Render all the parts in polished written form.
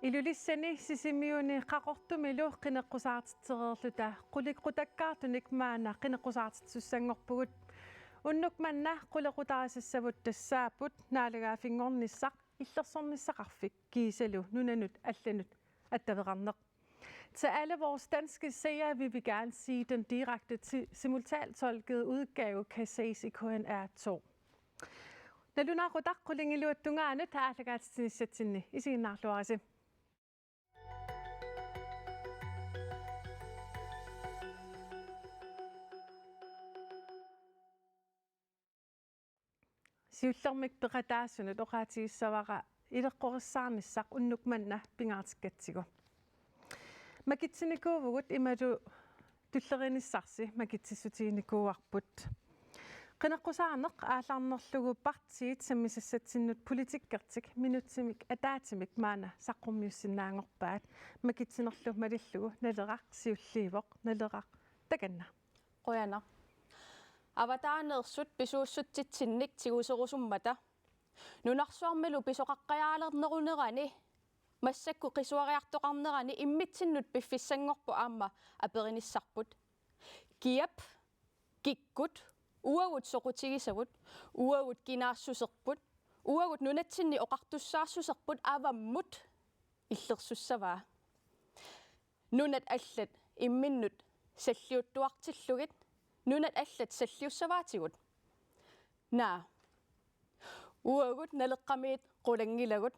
Ilulissani sisimiuni qaqortumilu qineqqusaartitsereerluta quliqqutakkaartunik maana qineqqusaartitsussanngorpugut unnuk manna qulequtarasassavut tassaaput naalaгаафингорнissaq illersornissaqarfik kiisalu nunanut allanut attaveqarneq. Til alle vores danske seere vil vi gerne sige, at den direkte simultantolkede udgave kan ses i KNR2. Naluna qutaqqulingilu tungaanut aallagaatsinissatsinni isiginnaarluarasi. Siullermik peqataassunut oqaatiissavaqa ileqqorissаарnissaq unnukmanna pingaartikkatsigu. Makitsinikuuvugut imatu tullerинissarsi makitsissutiinikuuarput. Qineqqusaarneq aallarnerlugu partiit sammisassatsinnut politikkertik minutsimik ataatimik maana saqqummiussinnaangorpaat makitsinerlu malillugu naleqaq siulliivoq naleqaq takanna. Qoyana. Avataarnersut pisuussutitsinnik tiguserusummata. Nunarsuarmilu pisoqaqqajaalernerunерани массакку qisuariartoqarnerani immitsinnut piffissangorpu aamma aperinissarput kiap kikkut uagut soqutigisavut uagut kinaassuserput uagut nunatsinni oqartussaarsuserput avammut illersussavaa nunat allat imminnut salliuttuartillugit nunat allat salliussavaatigut naa uagut naleqqamiit qulangilagut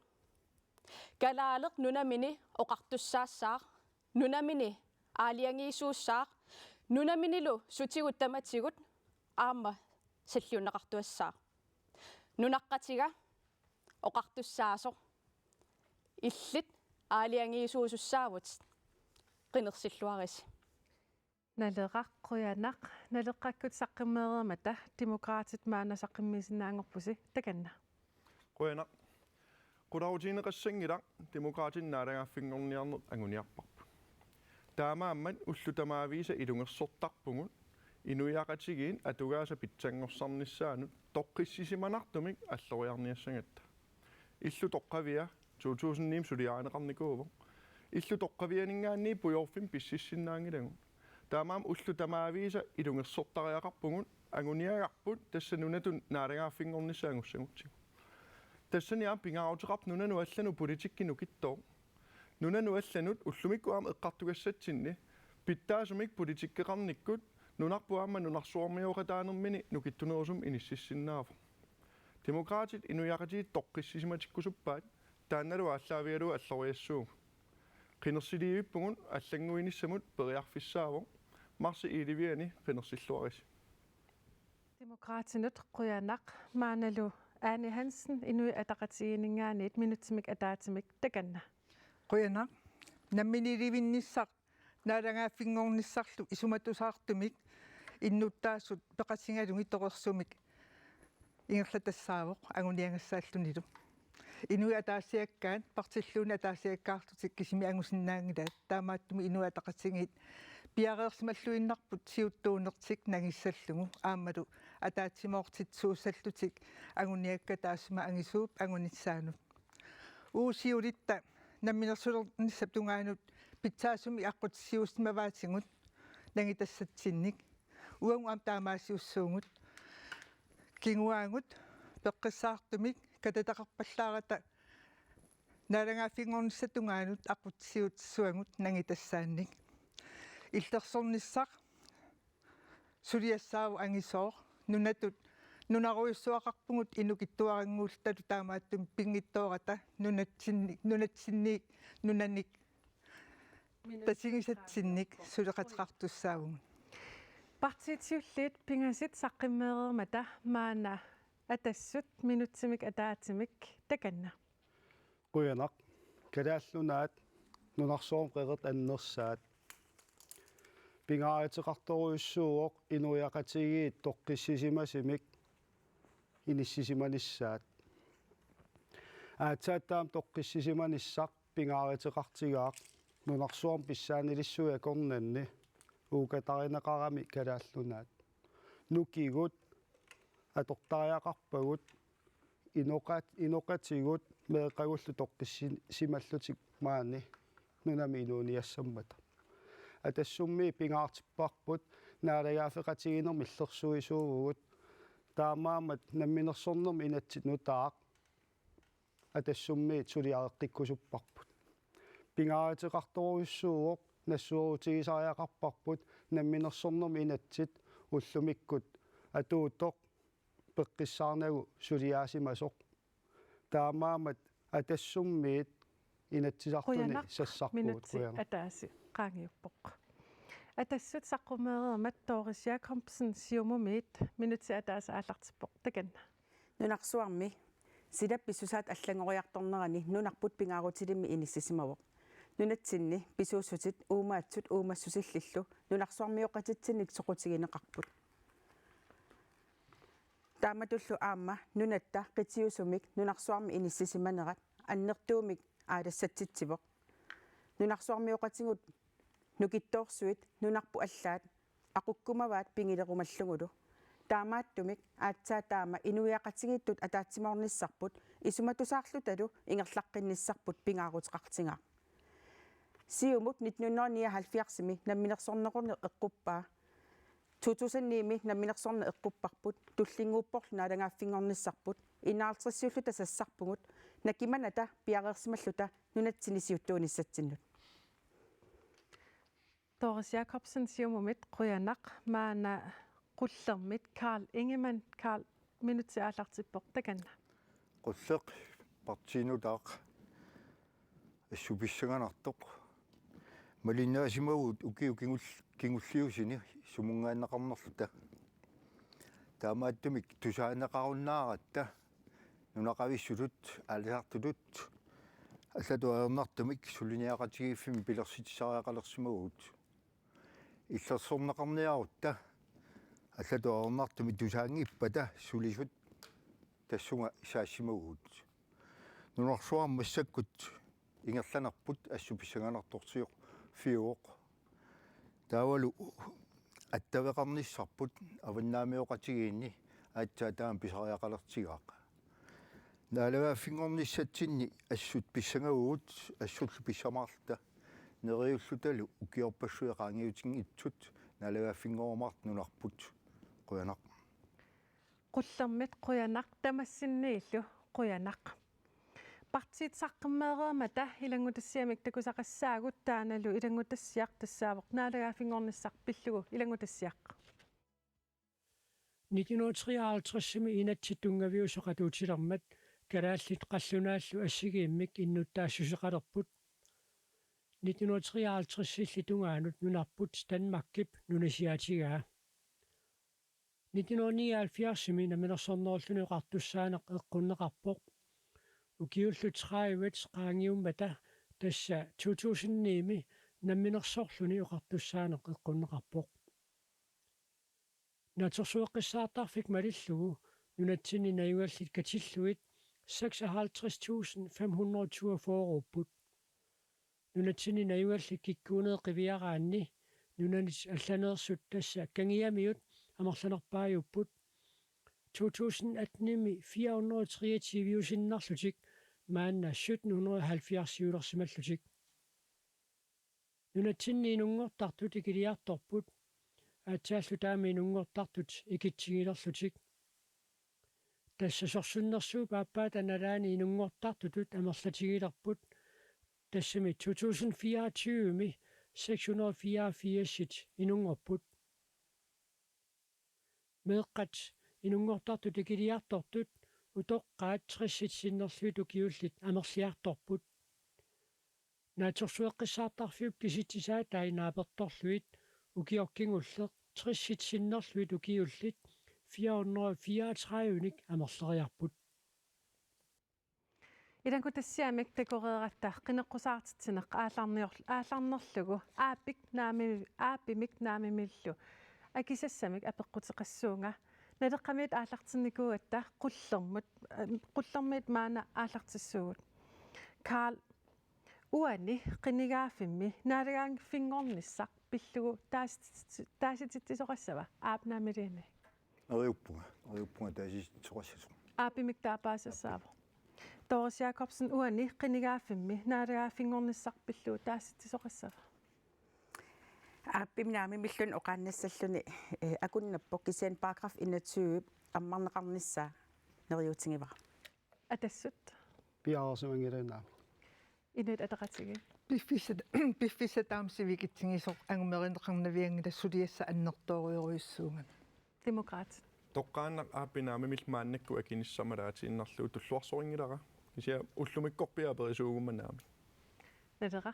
Kalaaleq nunamini oqartussaassaaq nunamini aaliangiisuussaaq nunaminilu sutigut tamatigut aamma salliunnaqartuassaaq nunaqqatiga oqartussaasoq illit aaliangiisuusussaavut qinersilluarisi naleqaqquyanaq naleqqakkut saqqimmeereemata demokraatit maana saqqimmiisinnaangorpusi takanna qoyana qurautiineqassangilaq demokraatin naalaгааффингорниарнеқ агуниарпарпу таамааммат уллутамаависа илунгерсортарпугут инуяақатигиин атугааса питсангорсарнissaанут тоққиссисиманартумик аллориарниассагатта иллу тоққавиа 2009 сулиаанеқарникуувоқ иллу тоққавианингаанни пуйорфим писсиссиннаангилагу таамаам уллутамаависа илунгерсортариақарпугут агуниагарпут тассанунатун наalaгааффингорнissaангуссагутсигу тассани пингааутеқарп нунану аллану политиккину киттоо нунану алланут уллумикку аама эққартугассатсинни питтаасумик политиккеқарниккут нунарпуаама нунарсуормиоқатаанермини нукиттунерусум иниссиссиннаава демократит инуяқатиит тоққиссисиматиккусуппаат таанналу ааллаавиалу аллориассуу қинерсилиивиппугун аллангуиниссамут периарфиссааво марси иливиани қинерсиллуарис demokraatinut quyanaq maaнаlu Anne Hansen inui ataqatiginingaani 1 minutsimik ataatimik takanna qoyanaq namminilivinnissaq naalagaaffinngornissarlu isumatusaartumik innuttaassut peqasingalungi toqersumik ingerlatassaavoq aguniangassaallunilu inui ataassiakkaat partilluuna ataassiakkaartutik kisimi angusinnaangilaat taamaattumi inui ataqatingit piareersimalluinnarput siuttuunertik nagissallugu aammalu ataatimoortitsuussallutik aguniakka taassuma angisuup angunitsaanut uusiulitta namminersulernisap tungaanut pitsaasumi aqqutissiuustimavaatingut nangitassatsinnik uangu am taamaasiussuungut kinguaangut peqqissaartumik katataqarpallaarata naalagaaffiнгорнissatungaanut aqqutissiutissuangut nangitassaannik illersornissaq suliassaavu angisooq nunatut nunaruissuaqarpungut inukittuaranguullalu taamaattum pinngittoorata nunatsinniik nunanik tasingisatsinnik suleqatiqartussaavugut partiitiulliit pingasit saqqimmeereemata maana atassut minutsimik ataatimik takanna quyanaq kalaallunaat nunarsoom qeqert annersaat pingaariteqartoruissuuq inuiaqatigiit toqqissisimasimik inissisimanisaat aatsaataam toqqissisimanissaq pingaariteqartigaaq nunarsuum pissaanilissuiakornanni uukatarinaqarami kalaallunaat nukigut atortariaqarpagut иноқатигут меэқагуллу тоққиссималлутик маани нунами инуниассаммата атассумми пингаартиппарпут наалагаафеқатигинер миллерсуисуугут таамаамат намминерсорнерми инатсит нутаақ атассумми тулиареққиккусуппарпут пингааратеқарторуйуссууоқ нассуорутигисариақарпарпут намминерсорнерми инатсит уллумиккут атуутоқ пеққиссаарнагу сулиаасимасоқ таамаамат атассуммиит инатсисартуни сассарпуут куяна атааси qaangiuppoq атассут саққумеерамат Doris Jacobsen сиумумиит минути атааса ааллартиппоқ таканна нунарсуарми силапписсусаат аллангориарторнерани нунарпут пингаарутилимми иниссисимавоқ нунатсинни писууссутит уумаатсут уумассусиллиллу нунарсуармиоқатитсинник соқутигинеқарпут тааматуллу аама нунатта қитиусумик нунарсуарми иниссисиманерат аннертуумик аалассатситсивоқ нунарсуармиоқатингут нукиттоорсуит нунарпу аллаат ақуккумаваат пингилерумаллугулу таамааттумик аатсаа таама инуиақатигииттут атаатсиморниссарпут исуматусаарлуталу ингерлаққинниссарпут пингаарутеқартингаа сиумут 1979-ми намминерсорнеқорне эққуппаа 2009-ми намминерсорне эққуппарпут туллингууппорлу налангааффингорниссарпут инаалтриссиуллута сассарпугут накиманата пиареерсималлута нунатсинисиуттуунissatsinнут Doris Jacobsen сиумумит quyanaq maana qullermit Carl Ingemann Carl minuti ааллартиппоқ таканна qulleq partiinutaaq assupissagaanartoq малиннаасимагут укиу кингуллиусини сумунгааннақарнерлута таамааттумик тусаанеқаруннааратта нунақависсулут алисартулут аллатуаернартумик сулиниақатигииффими пилерситисариақалерсимагут иллерсорнеқарниарутта аллатуаернартуми тусаангиппата сулисут тассунга исаассимагут нунарсуармассаккут ингерланерпут ассуписсаганартортиоқ фиуоқ таавалу аттавеқарниссарпут аваннаамиоқатигиинни аатсаа таам писариақалертигаақ наалагаффингорниссатсинни ассут писсагагуут ассуллу писсамаарлута нериуллуталу укиорпассуяқаангиутингитсут наалагаффингоормаарт нунарпут quyanaq qullermit quyanaq tamassinnillu quyanaq партиитсаққиммеереамата илангутассиамик такусақассаагут тааналу илангутассиақ тассаавоқ наалагаффингорниссақ пиллугу илангутассиақ 1953-ми инатситунгавиусоқатуутилермат калааллит қаллунааллу ассигииммик иннуттаассусеқалерпут 1953-силли тунгаанут нунарпут Данмаркип нунасиатигаа 1979-ми наминерсорнеруллуни қартуссаанеқ эққуннеқарпоқ укиуллут траивэт qaangiummata тасса 2009-ми намминерсорлуни оқартуссаанеқ эққуннеқарпоқ натерсуэққиссаартарфик малиллугу нунатсини наюаллит катиллуит 56.542 руппут нунатсини наюаллит киккуунеэқивиараанни нунанис алланеерсут тасса кангиамиут амерланерпааюппут 2018-ми 423 маанна 1770 юлерсималлутик нунатсинни нунгортартут икилиарторпут аатсааллу таами нунгортартут икитсигилерлутик тасса сорсуннерсуу пааппаат аналаани нунгортартутут амерлатигилерпут тассами 2024-ми 684 инунгорпут меэққат инунгортартут икилиартортут утоққаат 30-синнерлуит укиуллит амерлиарторпут наатерсуэққиссаартарфиуп киситсисаа таинааперторлуит укиоркингуллеқ 30-синнерлуит укиуллит 434-ник амерлериарпут илангутассиамик такореераттаа qinеққусаартитсинеқ аалларнерлугу ааппимик наамимиллу акисассамик апеққутеқассуунга налеққамиит ааллартинникуатта qullermit маана ааллартиссуугут Carl уани qinigaaffimmi naalagaangiffinngornissaq пиллугу таасититсисоқассава аапнаамилиани Eriuppunga taasitsoqassasuq Aapimik taapaasassaavo. Doris Jacobsen uani qinigaaffimmi naarigaaffingornissarpilluu taassittisoqassava. Aappiminaami millun oqaannassalluni akunnappoq kisian paragraf 21 аммарнеқарнissaa neriutingivara. Atassut Piaarsimangilunaa. inut ataqatigi. Piffissa taamsivikitsingisoq angumerinneqarnaviangila suliassa annertoorioriussuungan. Demokraat. Toqqaannaq aapinaami milmaannakku akinissamalaatiinnarluu tulluarsoringilara. Kisia ullumikkorpiaperisuugumanaami. Natera.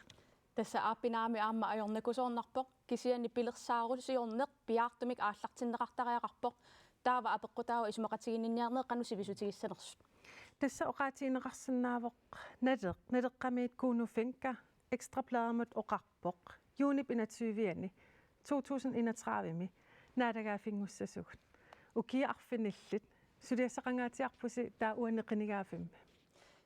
Tässä aapinaami aamma ajornakusoornarpoq kisiani pilersaarulsiorneq piaartumik aallartinneqartariaqarpoq taava apeqqutaawa isumaqatigininniarneq qanusivisutigissaanersut. Tässä oqaatiineqarsinnaavoq nateqqamiit kuunufinka ekstrapladermut oqarpoq juunip inatsyviani 2031 naatagaafingussasugut. Ukiarfinillit suliassaqangaatiarpusi taa uanneqinigaafimmi.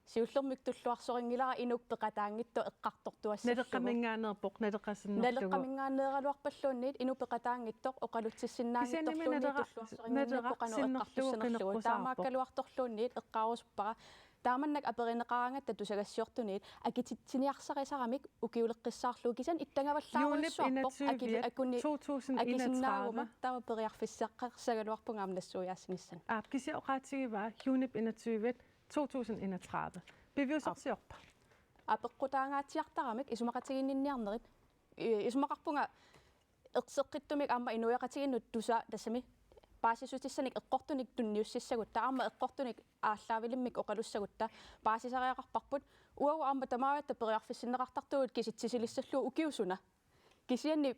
Siullormik tulluarsoringilara inuppeqataangittu eqqartortuassalluu. Nateqqamingaanerpoq nateqqasinnerlugu. Nateqqamingaaneeraluarpalluunniit inuppeqataangittoq oqaluttissinnaangittorluunniit tulluarsoringinnakku qanu eqqartussanerlugu taamaakkaluartorluunniit eqqaarusuppaqa taamannak aperineqarangatta tusagassiortuniit akitittiniarsarisaaramik ukiuleqqissaarluu kisan ittangavallaarussuarpoq akunni 2031 taama periarfisseqqarsagaluarpungaam nassuujaassingissan. Kisia oqaatigiva juunip inatsyviat 2031. Piviusorsiorpa. Apeqqutaangaatiartaramik isumaqatiginninniarnerit isumaqarpunga eqseqqittumik aamma inuiaqatiginnut tusa tassami paasisutissanik eqqortunik tunniussissagutta aamma eqqortunik aallaavilimmik oqalussagutta paasisariaqarparput uagu aamma tamaawatta periarfissinneqartartugut kisitsisilissalluu ukiusuna kisianni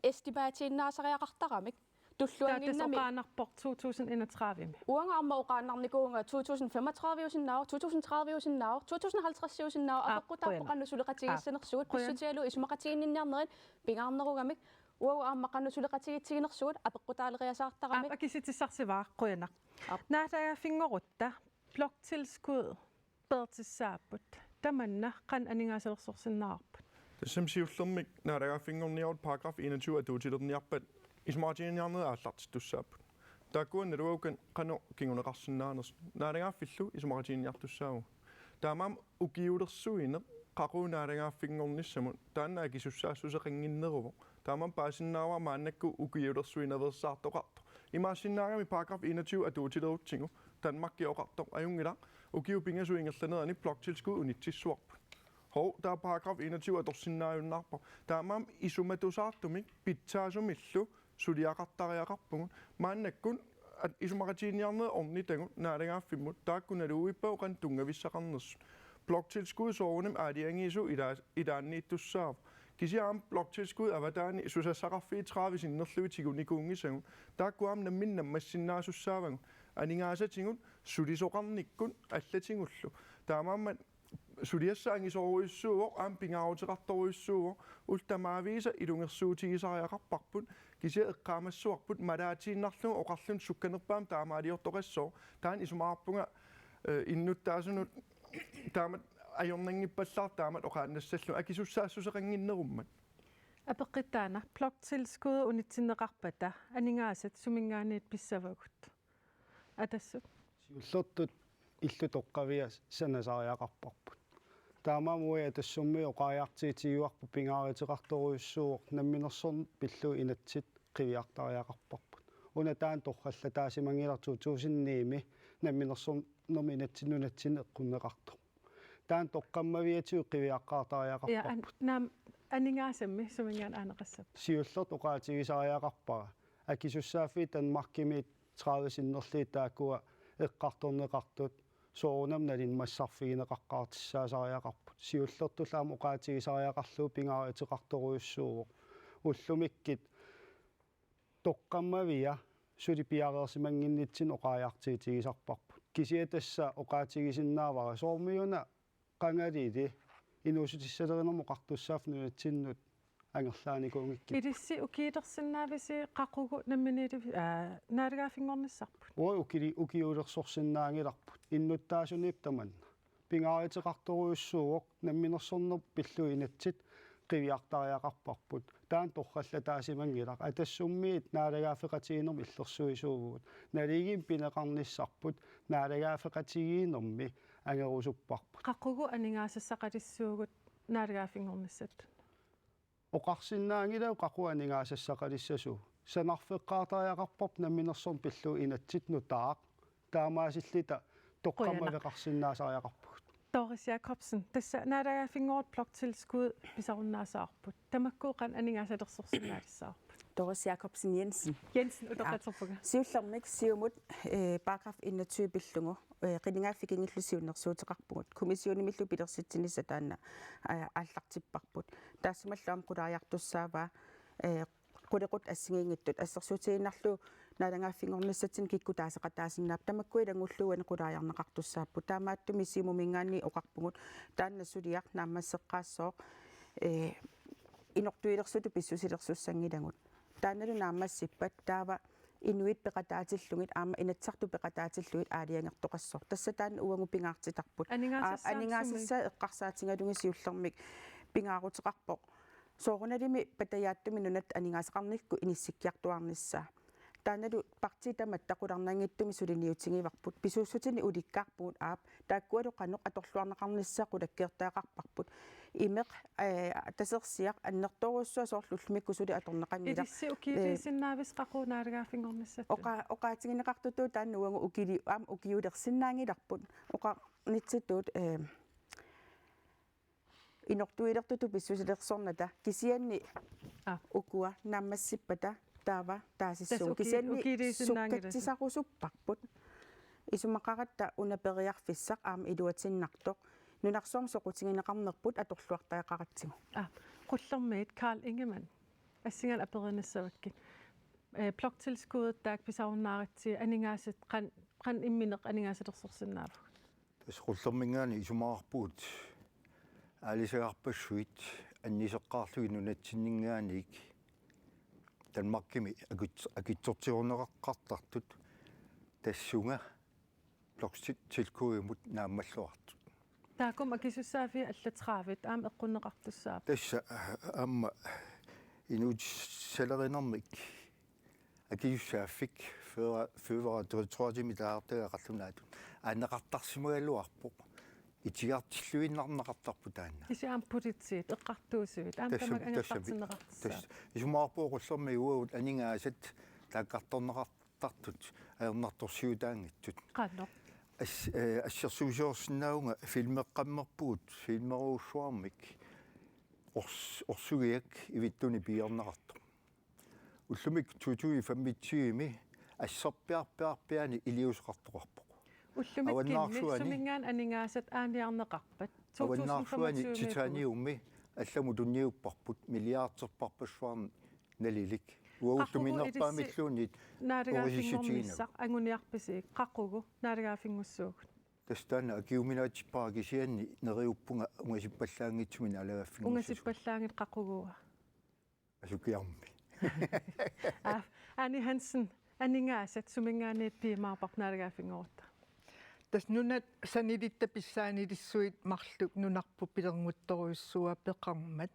estimaatiinnaasariaqartaramik tulluanginnami oqaanarpoq 2031. uanga aamma oqaannarnikuunga 2035 usinnaaru 2030 usinnaaru 2050 usinnaaru apeqqutaarpoqannusuleqatigissanersugut pissutialu isumaqatiginninniarnerit pingaarnerugamik uagu aamma qannusuleqatigitsiginersugut apeqqutaaleriasaartaramik Akisitissarsivaaq quyanaq. Naatagaaffingorutta bloktilskud pertissaapput tamanna qan aningaasaleqsorsinnaarput. Tassam siullermik naatagaaffingorniaut paragraf 21 atuutilerniarpat ismaatiiniarnera aallartitussaaput. Taakkuanna luaukan qanu kinguneqarsinnaaners naatagaaffillu isumaqatiiniartussaagu. Taamaam ukiulersuine qaquunaatagaaffingornissamut taanna akisussaassuseqanginneruvo. Taamaam paasinnaava maannakku ukiulersuineversaartoqarto. Imaasinnaagami paragraf 21 atuutilerutsingu Danmarkki oqartoq ajungila ukiupingasuingerlanerani bloktilskud unitsissuarput. Hov, der er paragraf 21 atorsinnaajunnaarpo. Taamaam isumatusaartumik pitsaasumillu suliaqartariaqarpugun maannakkun at isumaqatiiniarnera ornitagut naatagaaffimut taakkunaluuippau qan tungavissaqarnersu. Bloktilskud soorunam aadiangiisu idaanniittussaavu. Kisiaam bloktilskud avataani susassaqarfii 30 sinnerluitigunikuungisagun taakkuaam namminnammassinnaasussaavangun aningaasatigun sulisoqarnikkun allatingullu. Taamaamman suliassaangisoruissuuvoq aampingaaruteqartoruissuuvoq ultamaaviisa ilungersuutigisariaqarparput kisia eqqaamassuarput malaatiinnarlugu oqarlun sukkanerpaam taamaaliortoqassoo taan isumaarpunga innuttaasunut taamat ajornangippallar taamat oqaannassallu akisussaasusseqanginnerummat Apeqqittaana bloktilskud unitsinneqarpata aningaasat sumingaaniit pissavagut. Atassut. Siullortut illutоққавиа санасариақарпарпут таамаамуя тассумми оқааяартиитигуарпу пингааритеқарторуйуссууоқ намминерсорн пиллу инатсит қивиартариақарпарпут уна таан торралла таасимангиларту туусинниими намминерсорн номинатсиннунатсин эққуннеқартоқ таан тоққаммавиатиу қивиаққаартариақарпарпут наам анингаасамми сумингаан aaneqassap сиуллерт оқаатигисариақарпара акисуссааффи Danmarkimiit 30 синнерлии тааккуа эққарторнеқартут соорунам налин массарфигинеқаққаартиссаасариақарпут сиуллертулаам оқаатигисариақарлуу пингааритеқарторуйуссууоқ уллумиккит тоққаммавиа сулипиареерсимангиннитсин оқааяартиитигисарпарпут кисиатасса оқаатигисиннаавара соормиуна қангалиили инуусутиссалеринермо қартуссааф нунатсиннут ангерлааникуунгикки идисси укиитерсиннаависи қаққугу намминиили наатагаафингорниссарпут уа укиулерсорсиннаангиларпут иннуттаасуниип таманна пингааритеқарторуйуссууоқ намминерсорнер пиллу инатсит qiviartariaqarparput taan torralla taasimanngilaq atassummiit naalagaaffeqatigiinermi illersuisuugut naliigin pineqarnissarput naalagaaffeqatigiinermi angerusupparput qaqugu aningaassaqqalissuugut naalagaaffingornissat oqarsinnaangilau qaqu aningaassaqqalissasu sanarfeqqaartariaqarparp namminersorm pillu inatsit nutaaq taamaasillita toqqammaveqarsinnaasariaqarput Doris Jacobsen tassa naalagaaffingorut bloktilskud pisarunnaasаарput tamakkooqan aningaassalersorsinnaalissaarput Doris Jacobsen Jensen. Jensen utoqaterpuga Siullermik siumut paragraf 21 pillungu qiningaafikingillusiunnersuuteqarpugut komissionimillu pilersitsinissa taanna aallartipparput taassumalluam qulaariartussaavaa qulequt assingiingittut assersuutiginnarlu naalangaaffingornissatsin kikkutaaseqataasinnaap tamakkuilangulluani qulaariarneqartussaappu taamaattumi siumumingaanni oqarpugut taanna suliaq naammasseqqaassooq inortuilersutu pissusilersussangilangut taannalu naammassippat taava inuit peqataatillugit aama inatsartu peqataatillugit aaliangertoqassor tassa taanna uangu pingaartitarput aningaasissa eqqarsaatingalungi siullermik pingaaruteqarpoq soorunalimi patayaattumi nunat aningaasaqarnikku inissikkiartuarnissaa taannalu partiitamat taqularnangittumi suliniutigivarput pisuussutini ulikkaarpugut aap taakkualu qanoq atorluarneqarnissaa qulakkeertaaqarparput imeq tasersiaq annertorussua soorlullumikku suli atorneqannila idissi ukiilisinnaavис qaqu naalagaaffingornissat oqaatigineqartutu taanna uangu ukili aam ukiulersinnaangilarput oqarnitsituut inortuilertutu pissusilersornata kisianni ukua naammassippata taava taasissugu kisianni sukkatsisaqusupparput isumaqaqatta unaperiarfissaq aama iluatinnartoq nunarsoorm soqutigineqarnerput atorluartaiqaratsigu qullermiit Carl Ingemann assingal aperinissavakki bloktilskuddet taak pisarunnaaritti aningaasat qan immineq aningaasalersорсиннааву тас qullermingaani isumaarpuut аалисагарпассуит аннисеққаарлуги нунатсиннингааник танмаркими акитсортиорнеқартартут тассунга блокtilkuimut нааммаллуарту таакум акисуссаафи аллатраавит аама эққуннеқартуссаап тасса аама инут салеринермик акиуссааффик фødevareterritoriumi таартагаақарлунаатут аанеқартарсимагаллуарпоқ итигаартиллуиннарнеқартарпу таанна исиам политсиит эққартуусуит аама тамак ангеққартиннеқартуссаа исумаарпоқуллерми уут анингаасат тааққарторнеқартартут аернарторсиутаангиттут qaannoq ассерсуусиорсинаунга филмеққаммерпуут филмеруусsuarmik орсугиак ивиттуни пиорнеқартор уллумик тутуи фаммитсиими ассерпиарпиарпиани илиусеқартоқарпоқ уллумиккинни сумингаан анингаасат аалиарнеқарпат аваннаарсуани титаниумми алламу тунниуппарпут миллиардерпарпассуарни налилик уауллуминерпаамиллуунит наалагаафингормиссақ ангуниарписик қаққугу наалагаафингуссуугут тастана акиуминаатиппаракисианни нериуппунга унгасиппаллаангитсумин алагааффингуссуу унгасиппаллаангит қаққугуа асукиарми Annie Hansen aningaasat sumingaaniit piimaarpaq naalagaafingoorta tas nunat sanilitta pissaanilissuit marluk nunarpu pilernguttoruissuа peqarmat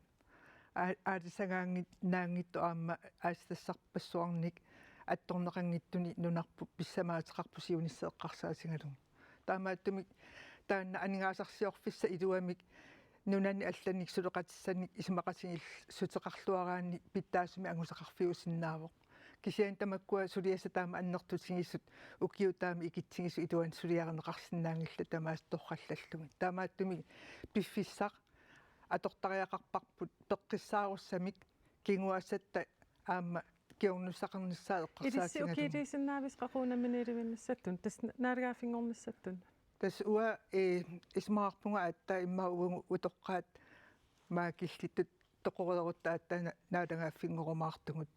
aalisagaangit naangittu aamma aastassarpassuarnik attorneqangittuni nunarpu pissamaateqarpu siunisseeqqarsaasigalung taamaattumi taanna aningaasarsiorfissa iluamik nunani allanik suleqatissanik isumaqasigil suteqarluaraani pittaasumi angusaqarfiusinnaavoq kisian tamakkua suliassa taama annertutigissut ukiutaami ikitsingisu iluan suliareneqarsinnaangilla tamaas torrallallumi taamaattumi piffissaq atortariaqarparput peqqissaarussamik kinguassatta aamma kiornussaqarnissaa eqqarsaasingalum ilissi ukiilisinnaavис qaquunaminiilivinnissattun tas naalagaafinngornissattun tas ua ismaarpunga atta imma uungu utoqqaat maakillitut toqoreerutta attaana naalagaafinngoromaartugut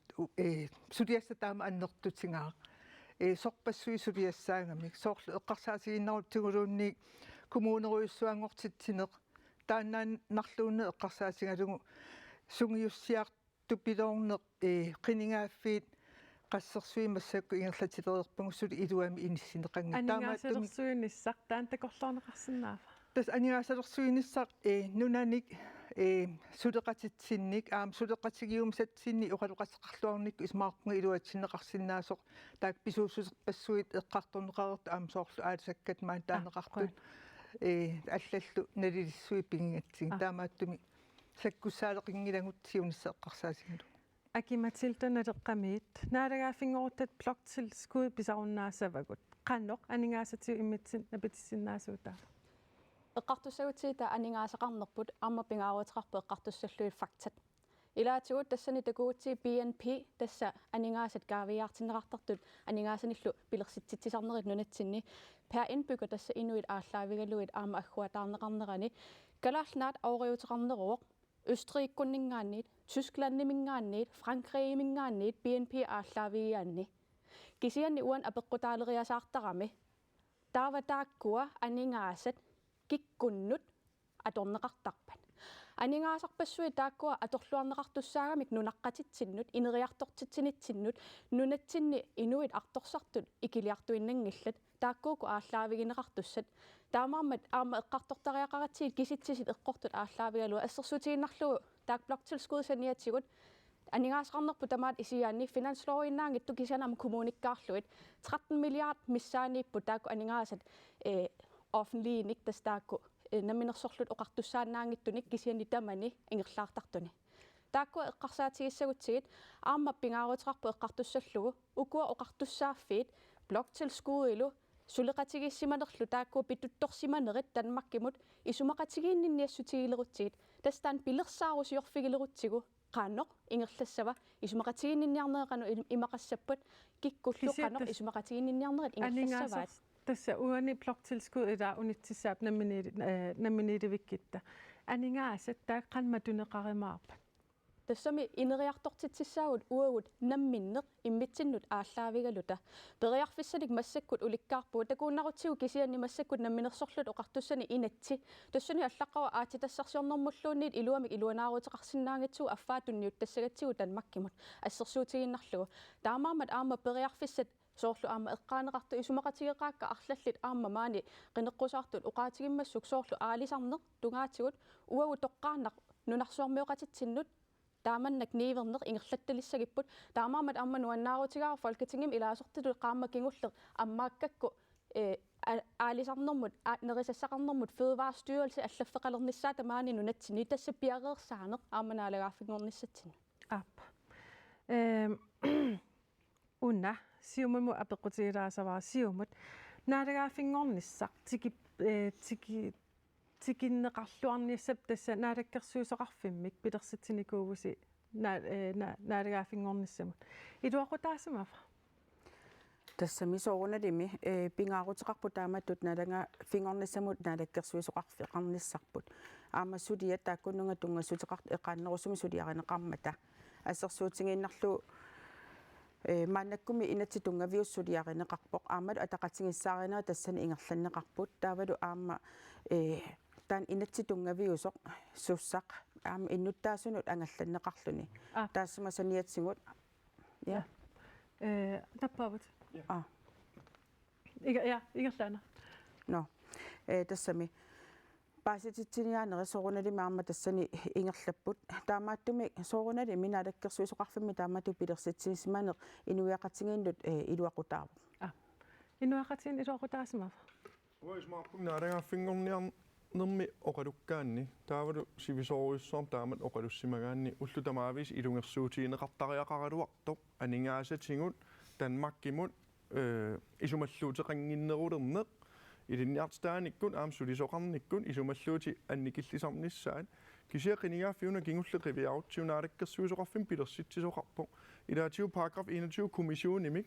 suliassa taama annertutigaa sorpassui suliassaangamik soorlu eqqarsaasiginnarup tiguluunni kommuneruissuangortitsineq taannaan narluunne eqqarsaasigalugu sungiussiartu piloorneq qiningaaffiit qassерсуимассакку ингерлатилеерпангуссули илуами иниссинеқанга анигаасалерсуинissaq таан такорлоорнеқарсинаава тас анигаасалерсуинissaq нунаник сулеқатитсинник сулеқатигиумсатсинни оқалуқассеқарлуарник исмаарпунга илуатсиннеқарсиннаасоқ таак писууссусерпассуит эққарторнеқарерт соорлу аалисаккат маан таанеқартут аллаллу налилиссуи пигингатсиг таамааттуми саккуссаалеқингилагут сиунisseэққарсаасигалу акиматилтаналеққамиит наалагаафингоруттат блоктил скуи писаруннаасавагут qannoq aningaasatsu immitsin napitisinnaasuuta эққартуссагутсиита анигаасақарнерпут аама пингааруутеқарпу эққартуссаллуит фактат илаатигут тассани такуутси BNP тасса анигаасат каавиаартиннеқартартут анигаасаниллу пилерситситсисарнерит нунатсинни per indbygger тасса инуит ааллаавигалуит аама аггуатаарнеқарнерани калаалнаат ауриутеқарнеруоқ Østerrikkunningaanniit Tysklandnimingaanniit Frankrigimingaanniit BNP ааллаавигиаанни кисианни уан апеққутаалериасаартарами тааватааккуа анигаасат киккуннут аторнеқартарпат анигаасарпассуи тааккуа аторлуарнеқартуссаагамик нунаққатитсиннут инериартортитсинитсиннут нунатсинни инуит арторсартут икилиартуиннангиллат тааккууку ааллаавигинеқартуссат таамаамат аама эққартортариақаратсиит киситсисит эққортут ааллаавигалуа ассерсуутигиннарлугу таак блокtilskud саниатсигут анигаасақарнерпу тамаат исиаанни финанслорииннаангитту кисанам коммуниккаарлуит 13 миллиард миссаанииппу таакку анигаасат offentlignik тастаакку наминерсорлут оқартуссаанаангиттуник кисианни тамани ингерлаартартуни таакку эққарсаатигиссагутсигит аама пингааруутеқарпу эққартуссаллугу укуа оқартуссааффиит блоктилскуилу сулеқатигиссиманерлу таакку питутторсиманерит танмаккимут исумақатигииннинниассутигилерутсигит тастаан пилерсаарусиорфигилерутсигу qaannoq ingerlassava isumaqatiginninniarneeqanu imaqassappat kikkullu qaannoq isumaqatiginninniarnerit ingerlassavaat tassa uani bloktilskud ila unittissaap namminiidivikkitta aningaasat taak qanmatuneqarimaarpat тассами инериарторtitsissaagut уагут намминнеq иммитсиннут ааллаавигалута периарфиссаник массаккут уликкаарпуу такууннарутсигу кисианни массаккут намминерсорлут оқартуссани инатси тассани аллаққава аатитассарсиорнэрмуллуунниит илуамик илуанааруутеқарсинаангатсугу аффаатунниут тассагатсигу танмаккимут ассерсуутигиннарлугу таамаамат аама периарфиссат соорлу аама эққаанеқарту исумақатигеқаакка арлаллит аама маани қинеққусаартут уқаатигиммассук соорлу аалисарнеқ тунгаатигут уагу тоққааннақ нунарсуармиоқатитсиннут тааманнак ниивернеқ ингерлатталиссагиппут таамаамат аама нуаннаарутигаа фолкатингим илаасортитут qaammakingulleq аммааккакку аалисарнэрмут нерисассақарнэрмут федерaalstyrelse аллаффеқалернissaа тамаани нунатсини тасса пиареерсаанеқ ааманаалагааффигнорниссатсин ап уна сиумму апеқутигилаасаваа сиумут наалагааффингорнissaq тикиннеқарлуарниссап тасса наалаккерсуусоқарфиммик пилерситсиникуугуси наалагааффингорниссамут илуақутаасамафа тассами сооруналими пингаарутеқарпу тааматтут налага фингорниссамут наалаккерсуусоқарфеқарниссарпут аама сулия тааккуннунга тунгассутеқарт эқааннерусуми сулиаринеқармата ассерсуутингииннарлу мааннаккуми инатси тунгавиуссулиаринеқарпоқ аамалу атақатсигиссааринера тассани ингерланнеқарпут таавалу аама таан инатси тунгавиусоқ суссақ аама иннуттаасунут ангалланнеқарлуни таассама саниатсигут я таппавут игерлаана но тассами паасититсиниаанери сорунали маама тассани ингерлаппут таамааттуми сорунали минаалаккерсуисоқарфимми таамаату пилерситсинисманеқ инуиақатсигииннут илуақутааву инуиақатсигин илуақутаасмафа нерми оқалуккаанни таавалу сивисоруйуссуарм таамат оқалуссимагаанни уллутамаавис илунгерсуутиинеқартариақаралуартоқ анингаасатингут танмаккимут исумаллуутеқангиннерулернеқ илинниартааниккун аам сулисоқарниккун исумаллуути анникиллисарнissaат кисиақинигааффиуна кингуллекривиарутсиунаалеккерсуисоқарфим пилерситсисоқарпоқ илаатиу параграф 21 комиссионимик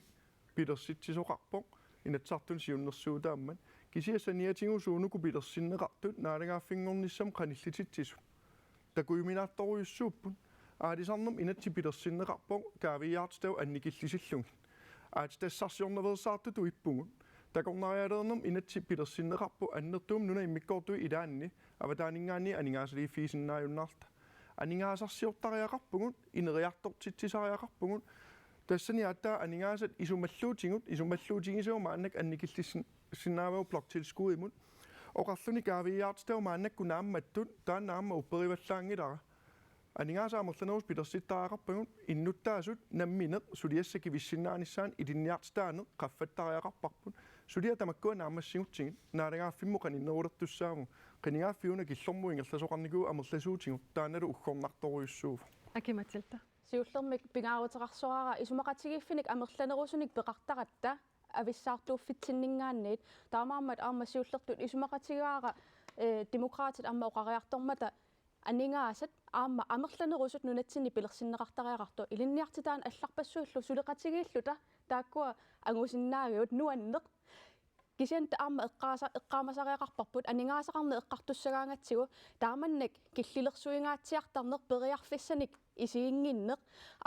пилерситсисоқарпоқ инатсартун сиуннерсуутааммат кисиасаниатингусуунуку пилерсиннеқартут наалагааффингорниссам қаниллититсису такуйминаатторуйуссууппут аалисарнерм инатси пилерсиннеқарпоқ каавиаартстау анникиллисиллугит аати тассарсиорневерсаарту туиппугут такорнариалернерм инатси пилерсиннеқарпу аннертуум нуна иммиккортуи илаанни аватаанингаани анигаасали фисиннааюннаарта анигаасарсиортариақарпугут инериартортитсисариақарпугут тассани аттаа анигаасат исумаллуутингут исумаллуутигисума аннак анникиллисsin синнаавау блоктилскуимут oqarluni kaaviyaartistaumaannakku naammattut taannaamma upperivallaangilara aningaasaamerlanerus pilersittaaqarpagut innuttaasut nammineq suliassaki vissinnaanissaan ilinniartitaaneq qaffattariaqarparput sulia tamakkua naammassigutsigit naalagaaffimuqan innerulertussaamu qinigaaffiuna killormu ingerlasoqarniku amerlasuutigut taanalu uggornartoruyussuufu Akimatilta. Siullermik pingaarutaqarsuara isumaqatigiiffinik amerlanerusunik peqartaqatta avissаарtuuffitsinningaanniit taamaammat aamma siullertut isumaqatigaara demokraatit amma oqariartormata aningaasat aamma amerlanerusut nunatsinni pilersinneqartariaqartu ilinniartitaan алларпассуиллу сулеқатигииллута тааккуа ангусиннаагиут нуаннеқ кисиан таама эққаамасариақарпарпут анигаасақарне эққартуссагаангатсигу тааманнак киллилерсуингаатсиартарнеқ периарфиссаник исигингиннеқ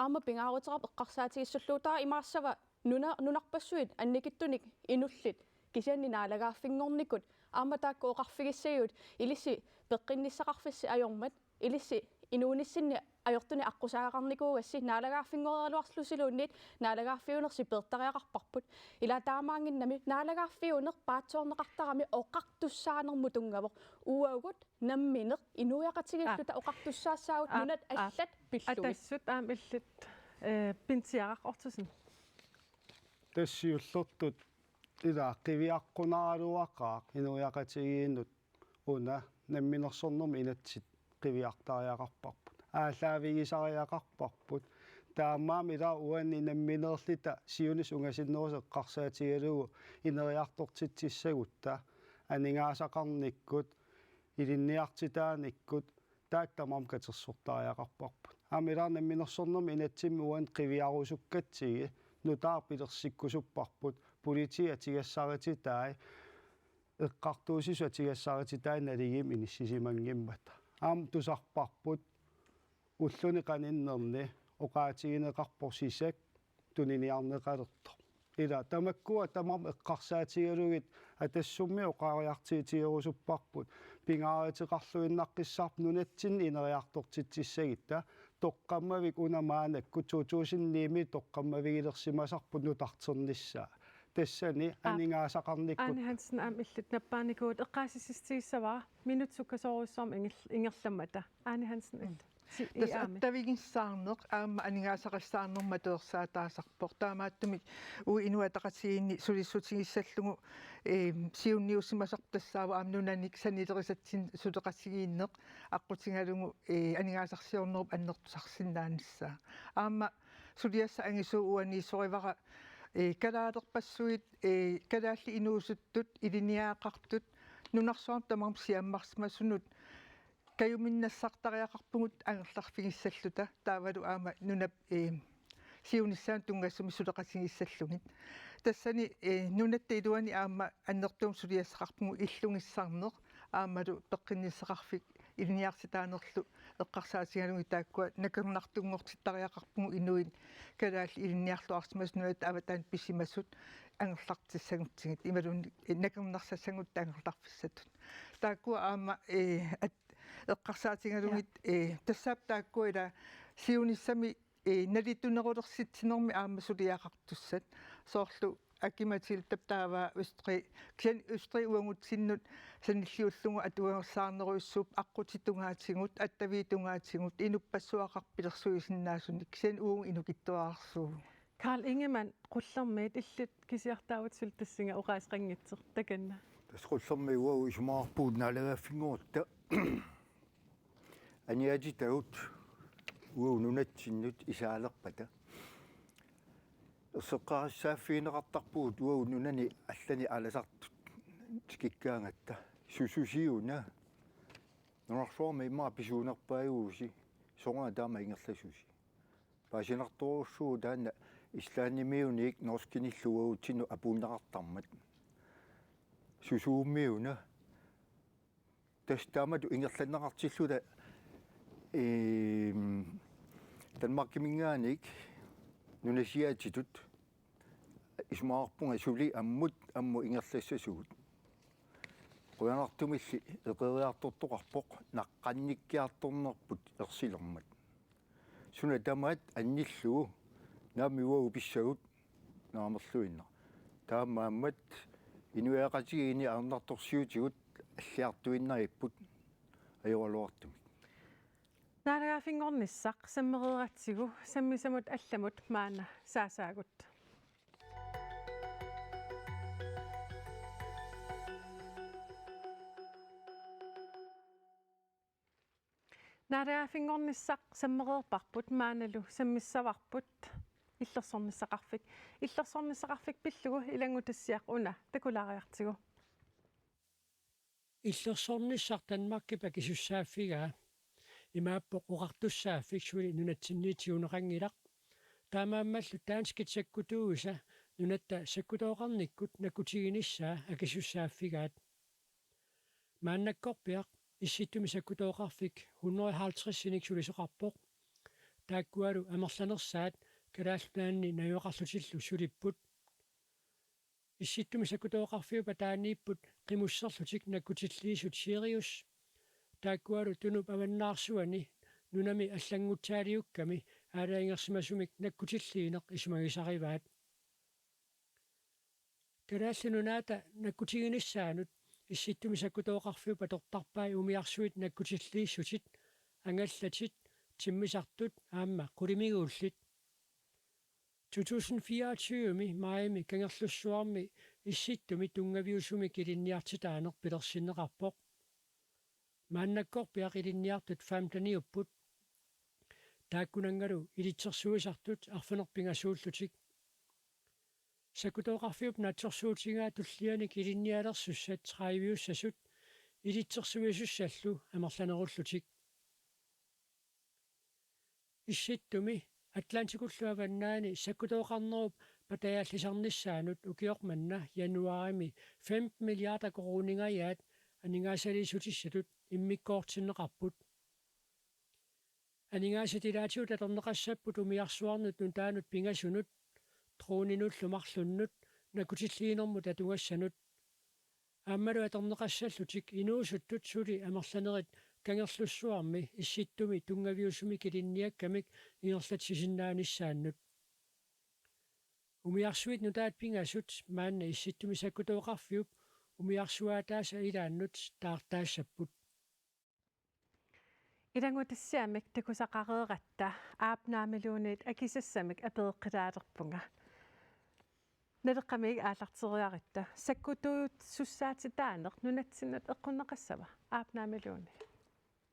аама пингаарутерап эққарсаатигиссуллуутаа имаассава нунарпассуит анникиттуник инуллит кисианни наалагааффингорникут аама таакку оқарфигиссагиут илисси пеққинниссақарфисси ajormat илисси инуунissинни ajortuni аққусаагаарникуугасси наалагааффингориалуарлусилуунниит наалагааффиунерси пертариақарпарпут ила таамаангиннами наалагааффиунер паатсоорнеқартарами оқартуссаанерму тунгавоқ уаугут намминеқ инуяқатигиллута оқартуссаассаагут нунат аллат пиллугит атассут аам иллит пинтиарaq ортусин тассиуллертут ила қивиаққунааралуақаа инуяқатигииннут уна намминерсорнерми инатсит қивиартариақарпарпут ааллаавигисариақарпарпут таамаами ила уанни намминерлита сиунис унгасиннерус эққарсаатигалугу инериартортитсиссагутта анигаасақарниккут илинниартитааниккут таактамам катерсортариақарпарпут аамила намминерсорнерми инатсимми уан қивиарусуккатсиги нутаар пилерсиккусуппарпут полития тигассарититаи эққартуусисуа тигассарититаи налигим иниссисимангиммата аам тусарпарпут уллуни каниннерни оқаатигинеқарпорсисак туниниарнеқалерто ила тамаккуа тамам эққарсаатигалугит атассумми оқаариартиитигерусуппарпут пингааритеқарлуиннаққиссаарп нунатсин инериартортитсиссагитта тоққаммавик унамаанакку туутуусинниими тоққаммавигилерсимасарпут нутартернissaa тассани анигаасақарниккут Anne Hansen am illit nappaanikuut eqqaasissistigissavara minutsukkasoruissaam ingerlamata Anne Hansen illit тассаттавигинсаарнеқ аама анигаасақассаарнерма теерсаатаасарпор таамааттумик иnuатақатигинни сулиссутигиссаллугу сиунниуссимасартассаава аамнунаник санилерисатсин сулеқатигииннеқ аққутингалугу анигаасарсиорнеруп аннертусарсиннаанissaa аама сулиасса ангисуу уаниисоривара калаалерпассуит калаалли инуусуттут илиниаақартут нунарсуам тамарм сиаммарсмасунут каюминнассартариақарпугут ангерларфигиссаллута таавалу аама нунап сиуниссаан тунгассуми сулеқатигиссаллугит тассани нунатта илуани аама аннертуум сулиассақарпугу иллугиссарнеқ аамалу пеққинниссақарфик илиниарситаанерлу эққарсаатигалуги тааккуа накернартунгортиттариақарпугу инуит калаалли илиниарлуарсимас нуат аватаан писимасут ангерлартиссагутсигит ималун накернарсассагут ангерларфиссатут тааккуа аама эққарсаатигалугит тассаап тааккуила сиуниссами налитунерулерситсинерми аама сулиаақартуссат соорлу акиматилтап таава ксан уангутсиннут саниллиуллугу атуангерсаарнеруйуссууп аққутитунгаатигут аттавиитунгаатигут инуппассуақарпилерсуисиннаасуник ксан уун инукиттуаарсуу Karl Ingemann qullermiit illit kisiartaavutsul tassinga uqaasqanngitser takanna тасқуллерми уау исумаарпуут налагаффингуутта аниатитагут уау нунатсиннут исаалерпата эсеққарассааффиинеқартарпуут уау нунани аллани аласартут тикиккаангатта сусусиуна норсуарми имаа писуунерпаагууси сонгаа таама ингерласуси пасинарторуссуу таана ислаанимиуник норскиниллуагутсину апууннеқартармат сусууммиуна тастаамату ингерланнеқартиллута танмаркимингааник нунасиаатитут исмаарпунга сули амму ингерлассасугут қуянартумилли эқериартортоқарпоқ наққанниккиарторнерпут ерсилермат суна тамаат анниллугу наамиуагу писсагут наамерлуинна таамааммат инуяақатигини арнарторсиутигут аллиартуиннариппут ajorluartumik Naalaafingornissaq sammereeratsigu sammisamut allamut maana saasaagut. Naalaafingornissaq sammereerparput maanalu sammissavaarput illersornissaqarfik pillugu ilangutassiaq una takulaariartigu. Illersornissaq Danmarkki pakisussaafigaa imaappoq uqartussaaffik suli nunatsinniitigunaqangilaq taamaammallu taanskit sakkutuusa nunatta sakkutooqarnikkut nakutiginissaa akisussaafigaat maannakkorpiaq исситтуми саккутооқарфик 150-синик сулисоқарпоқ тааккуалу амерланерсаат калааллунаанни наюоқарлутиллу сулиппут исситтуми саккутооқарфиупа таанииппут қимуссерлутик наккутиллиисут сириус тааккуалу тунуп аваннаарсуани нунами аллангутсаалиукками аалаингерсимасумик наккутиллиинеқ исумагисариваат калааллунунаата наккутигиниссаанут исситтуми саккутооқарфиупа тортарпаи умиарсуит наккутиллииссутит ангаллатит тиммисартут аама қулимигууллит 2024ми маими кангерлуссуарми исситтуми тунгавиусуми килинниартитаанер пилерсиннеқарпоқ мааннаккорпиақ илинниартут фамтаниуппут тааккунангалу илитсерсуисартут арфанерпингасууллутик саккутооқарфиуп наатсерсуутигаа туллианик илинниалерсуссат траивиуссасут илитсерсуисуссаллу амерланеруллутик исситтуми атлантикуллуаваннаани саккутооқарнеруп патаяллисарниссаанут укиорманна януарими 5 миллиарда коронингаяат анингаасалисутиссатут иммиккоортиннеқарпут анингаасатилаатиут атернеқассаппут умиарсуарнут нун таанут пингасунут тронинуллумарлуннут накутиллиинермут атугассанут ааммалу атернеқассаллутик инуусуттут сули амерланерит кангерлуссуарми исситтуми тунгавиусуми килинниаккамик ингерлатсисиннааниссааннут умиарсуит нутаат пингасут маанна исситтуми саккутооқарфиуп умиарсуаатааса илааннут таартаассаппут Ilangutassiamik takusaqareeqatta aapnaamiluunit akisassamik apeeqqilaalerpunga naleqqamig aallarteriaritta sakkutuut sussaatitaaneq nunatsinat eqqunneqassava aapnaamiluuni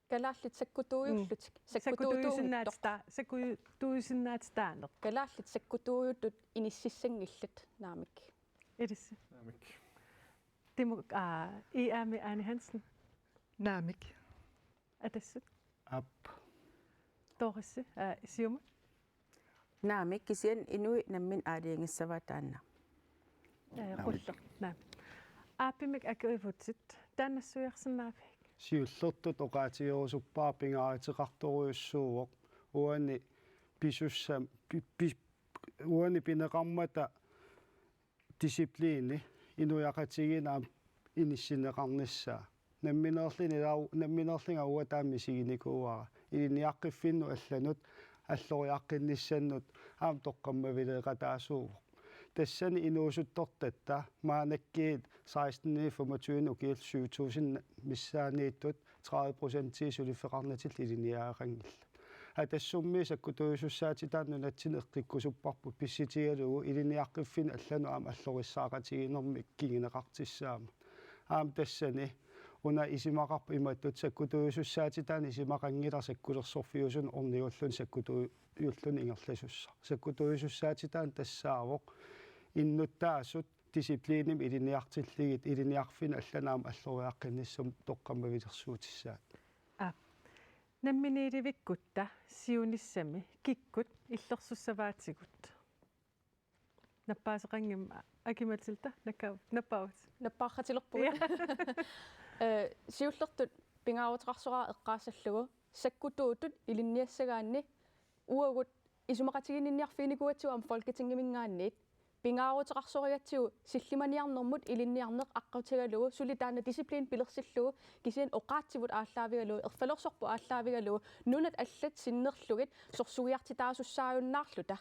kalaallit sakkutuujullutik sakkutuusinnaatitaaneq kalaallit sakkutuujullut inississangillat naamik ilissi Timo Ami Anne Hansen naamik atassut ап Doris siumut naamik kisian inui nammin aaliangiссаватаанна qullo naam aapimik akiivutsit taannassuiarsinnaafik сиуллертут оқаатиорусуппаа пингааритеқарторуйуссууоқ уани писуссам уани пинеқармата дисциплини инуяқатигинаам иниссинеқарниссаа намминерлинга уатаамми сигиникууара илиниаққиффинну алланут аллориаққинниссаннут аам тоққаммавилеқатаасууво тассани инуусуттортатта маанаккиит 16-25 укиил 7000 миссаанииттут 30% сулиффеқарнатил илиниаақангилла атассумми саккутуйуссаатитаанну натсин эққиккусуппарпут писситигалугу илиниаққиффин аллану аам аллориссаақатигинерми кигинеқартиссаама аам тассани уна исимақарпу иматтут саккутуйуссаатитаани исимақангилар саккулерсорфиусун орниуллун саккутуйуллун ингерласусса саккутуйуссаатитаан тассаавоқ иннуттаасут дисциплиним илиниартиллигит илиниарфин алланаам аллориаққинниссум тоққаммавилерсуутиссаат намминиливиккутта сиунissami киккут иллерсуссаваатигут наппаасеқангим акиматилта наппаут наппаархатилерпуга сиуллертут пингаарутеқарсораа эққаассаллугу саккутуутут илинниассагаанни уагут исумақатигининниарфиникуатсуам folketingimингаанниит пингаарутеқарсориатсигу силлиманиарнэрмут илинниарнеқ аққутигалугу сули таана дисциплин пилерсиллугу кисиан оқаатсивут ааллаавигалугу ерфалерсорпу ааллаавигалугу нунат аллат синнерлугит сорсуиартитаасуссааюннаарлута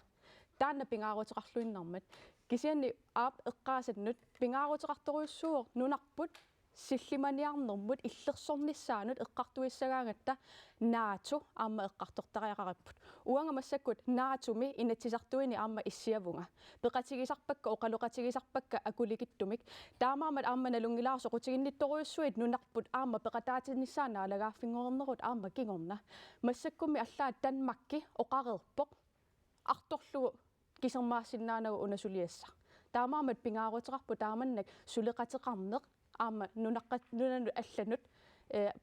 таана пингаарутеқарлуиннармат кисианни аап эққаасатнут пингаарутеқарторуйуссууор нунарпут силлиманиарнэрмут иллерсорнissaanут эққартуиссагаангатта наату аама эққарторториақариппут уанга массаккут наатуми инатсисартуини аама иссиавунга пеқатигисарпакка оқалоқатигисарпакка акулигиттумик таамаамат аама налунгилаарсо қутигиннитторуйуссуит нунарпут аама пеқатаатиннissaана алагааффингорнерут аама кингорна массаккуми аллаат танмакки оқарерпоқ арторлугу кисермаассиннаанагу унасулиасса таамаамат пингаарутерарпу тааманнак сулеқатеқарнеқ аама нунану алланут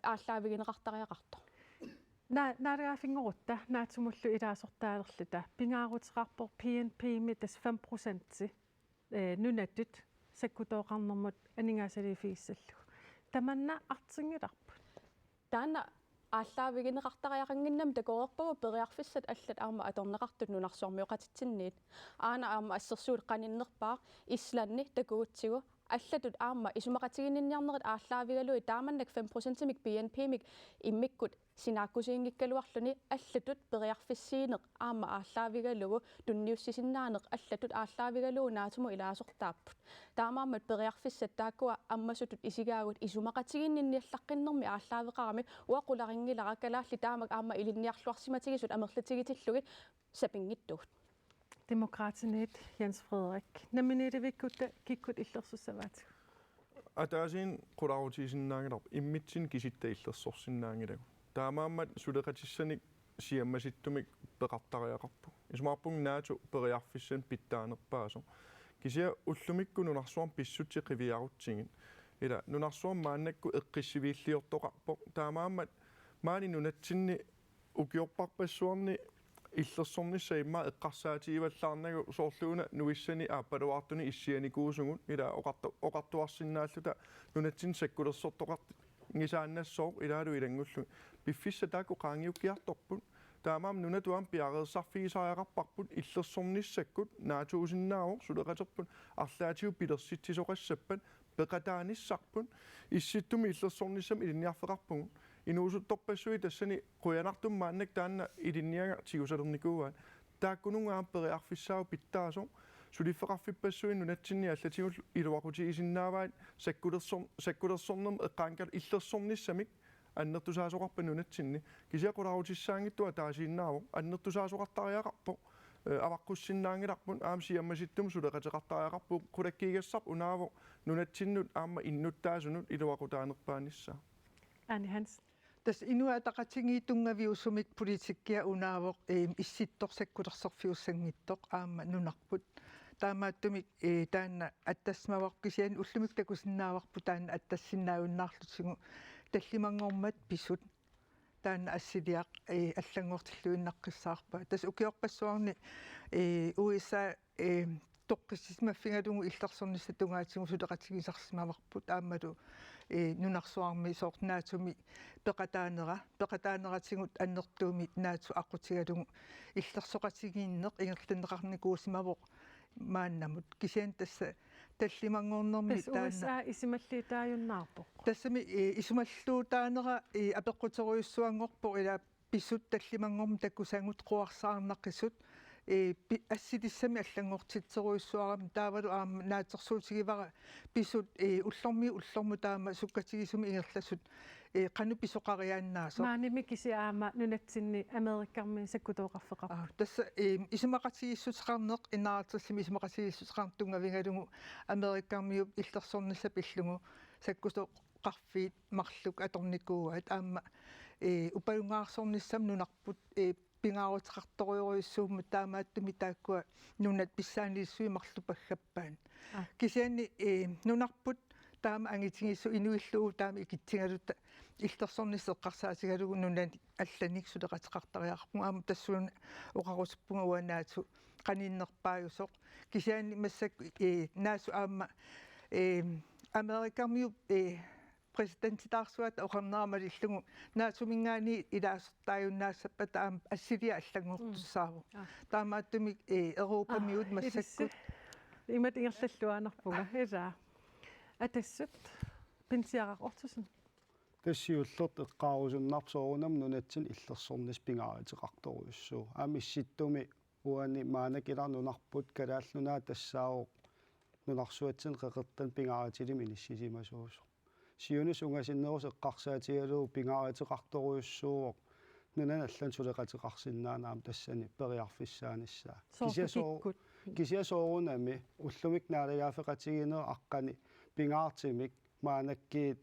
ааллаавигинеқартариақарто наалгаафингорутта наатсумуллу илаасортаалерлута пингаарутерарпор PNP митас 5% нунаттут саккутооқарнэрмут анигаасалифииссаллу таманна артингиларпут таана ааллаавигинеқартариақангиннам такоорпагу периарфиссат аллат аама аторнеқартут нунарсуармиоқатитсинниит аана аама ассерсуут қаниннерпаа исланни такуутсигу аллатут аама исумақатигинниарнерит ааллаавигалуи тааманнак 5%-мик BNP-мик иммиккут синааккусиингиккалуарлуни аллатут периарфиссиинеқ аама ааллаавигалугу тунниуссисиннаанеқ аллатут ааллаавигалугу наатуму илаасортааппут таамаамат периарфиссат тааккуа аммасутут исигаагут исумақатигинниаллаққиннэрми ааллаавеқарами уақуларингилара калаалли таамак аама илинниарлуарсиматигисут амерлатигитиллугит сапингиттугут Demokratinet Jens Frederik. Naminetevikkutta kikkut illersussavaat. Ataasin qurautiisinnaangilarp immitsin kisitta illersorsinnaangilagu. Taamaammat suleqatissanik siammasittumik peqartariaqarpu. Isumaarpung naatu periarfissan pittaanerpaaso. Kisia ullumikku nunarsuam pissutti qiviarutsigin. Ila nunarsuam maannakku eqqissiviilliortoqarpoq taamaammat maani nunatsinni ukiorparpassuarni иллерсорнisса имма эққарсаатигиваллаарнагу соорлууна нуиссани ааппалуартуни иссианикуусугун ила оқартуарсиннааллута нунатсин саккулерсортоқарт ngисааннассоо илаалу илангуллу пиффисса таакку qaangiukkiartorput таамаам нунатуам пиареерсарфигисариақарпарпут иллерсорниссаккут наатуусиннаавор сулеқатерпут арлаатиу пилерситсисоқассаппат пеқатааниссарпут исситтуми иллерсорниссам илинниарфеқарпугу инуусутторпассуи тассани қуянартуммааннак таанна илинниага тигусалерникууаат тааккунунгаам периарфиссаау питтаасо сулиффеқарфиппассуи нунатсинни аллатигул илуақутигисиннааваат саккулерсорнерм эққаанкал иллерсорниссамик аннертусаасоқарпа нунатсинни кисиақуларутиссаангиттуа таасииннаавоо аннертусаасоқартариақарпо аваққуссиннаангиларпун аам сиаммаситтум сулеқатеқартариақарпу қулаккигассар унааво нунатсиннут аама иннуттаасунут илуақутаанерпааниссаа Anne Hansen. Tässä inua taqatingiitungaviusumik politikkia unaavoq issittorsakkulersorfiussangittoq aama nunarput taamaattumik taanna attassmavaqkisian ullumik takusinnaavarpu taanna attassinnaaunnaarlutsigu tallimangormat pisut taanna assiliaq аллангуортиллуиннаққиссаарпа тас укиорпассуарни USA тоққиссисмаффигалугу иллерсорнисса тунгаатигу сулеқатигисарсимаварпут аамалу нунарсуарми соорнаатуми пеқатаанератигут аннертууми наату аққутигалугу иллерсоқатигииннеқ ингерлиннеқарникуусимавоқ мааннамут кисиан тасса таллимангорнэрми таана исималлиитааюннаарпоқ тассами исумаллуутаанера апеққутеруйуссуангорпо ила писсут таллимангорми таккусаангут қуарсаарнаққисут ассилиссами аллангортитсеруйуссуарами таавалу аама наатерсуутигивара писут уллорму таама суккатигисуми ингерласут qanu pisoqariaannaasо мааними кисиаама нунатсинни америккарми саккутооқарфеқар тасса исумақатигиссутеқарнеқ инаатерсими исумақатигиссутеқартунгавигалугу америккармиуп иллерсорнисса пиллугу саккутоқарфиит марлук аторникууат аама упалунгаарсорниссам нунарпут пингаарутеқарториориуссууммут таамааттуми тааккуа нунат писсаанилиссуи марлупаггаппаан кисиани нунарпут таама ангитигиссу инуиллуу таама икитсигалута иллерсорниссеққарсаатигалугу нунани алланик сулеқатеқартариарпу аама тассуун оқарусиппунга уанаату қаниннерпааюсоқ кисиани массак наасу аама америкамиуп presidentitaarssuat oqarneramalillungu naasuminggaani ilaassertaajunnaasappa taam assilia allangortussaavu taamaattumi Europamiut massakkut imat ingerlalluaanarpuga ila atassut pinsiaqaqortusen тассиуллерт эққаарусуннарсоорунам нунатсин иллерсорнис пингааритеқарторуйуссуу аамисситтуми уани маанакиларнунарпут калааллунаа тассаавоқ нунарсуатсин қеқертан пингааритилим иниссисимасуусо сиунис унгасиннерус эққарсаатигалуу пингааратеқарторуйуссууоқ нунан аллан сулеқатеқарсиннаанаам тассани периарфиссааниссаа кисиасоорунами уллумик наалагаафеқатигинер аққани пингаартимик маанаккиит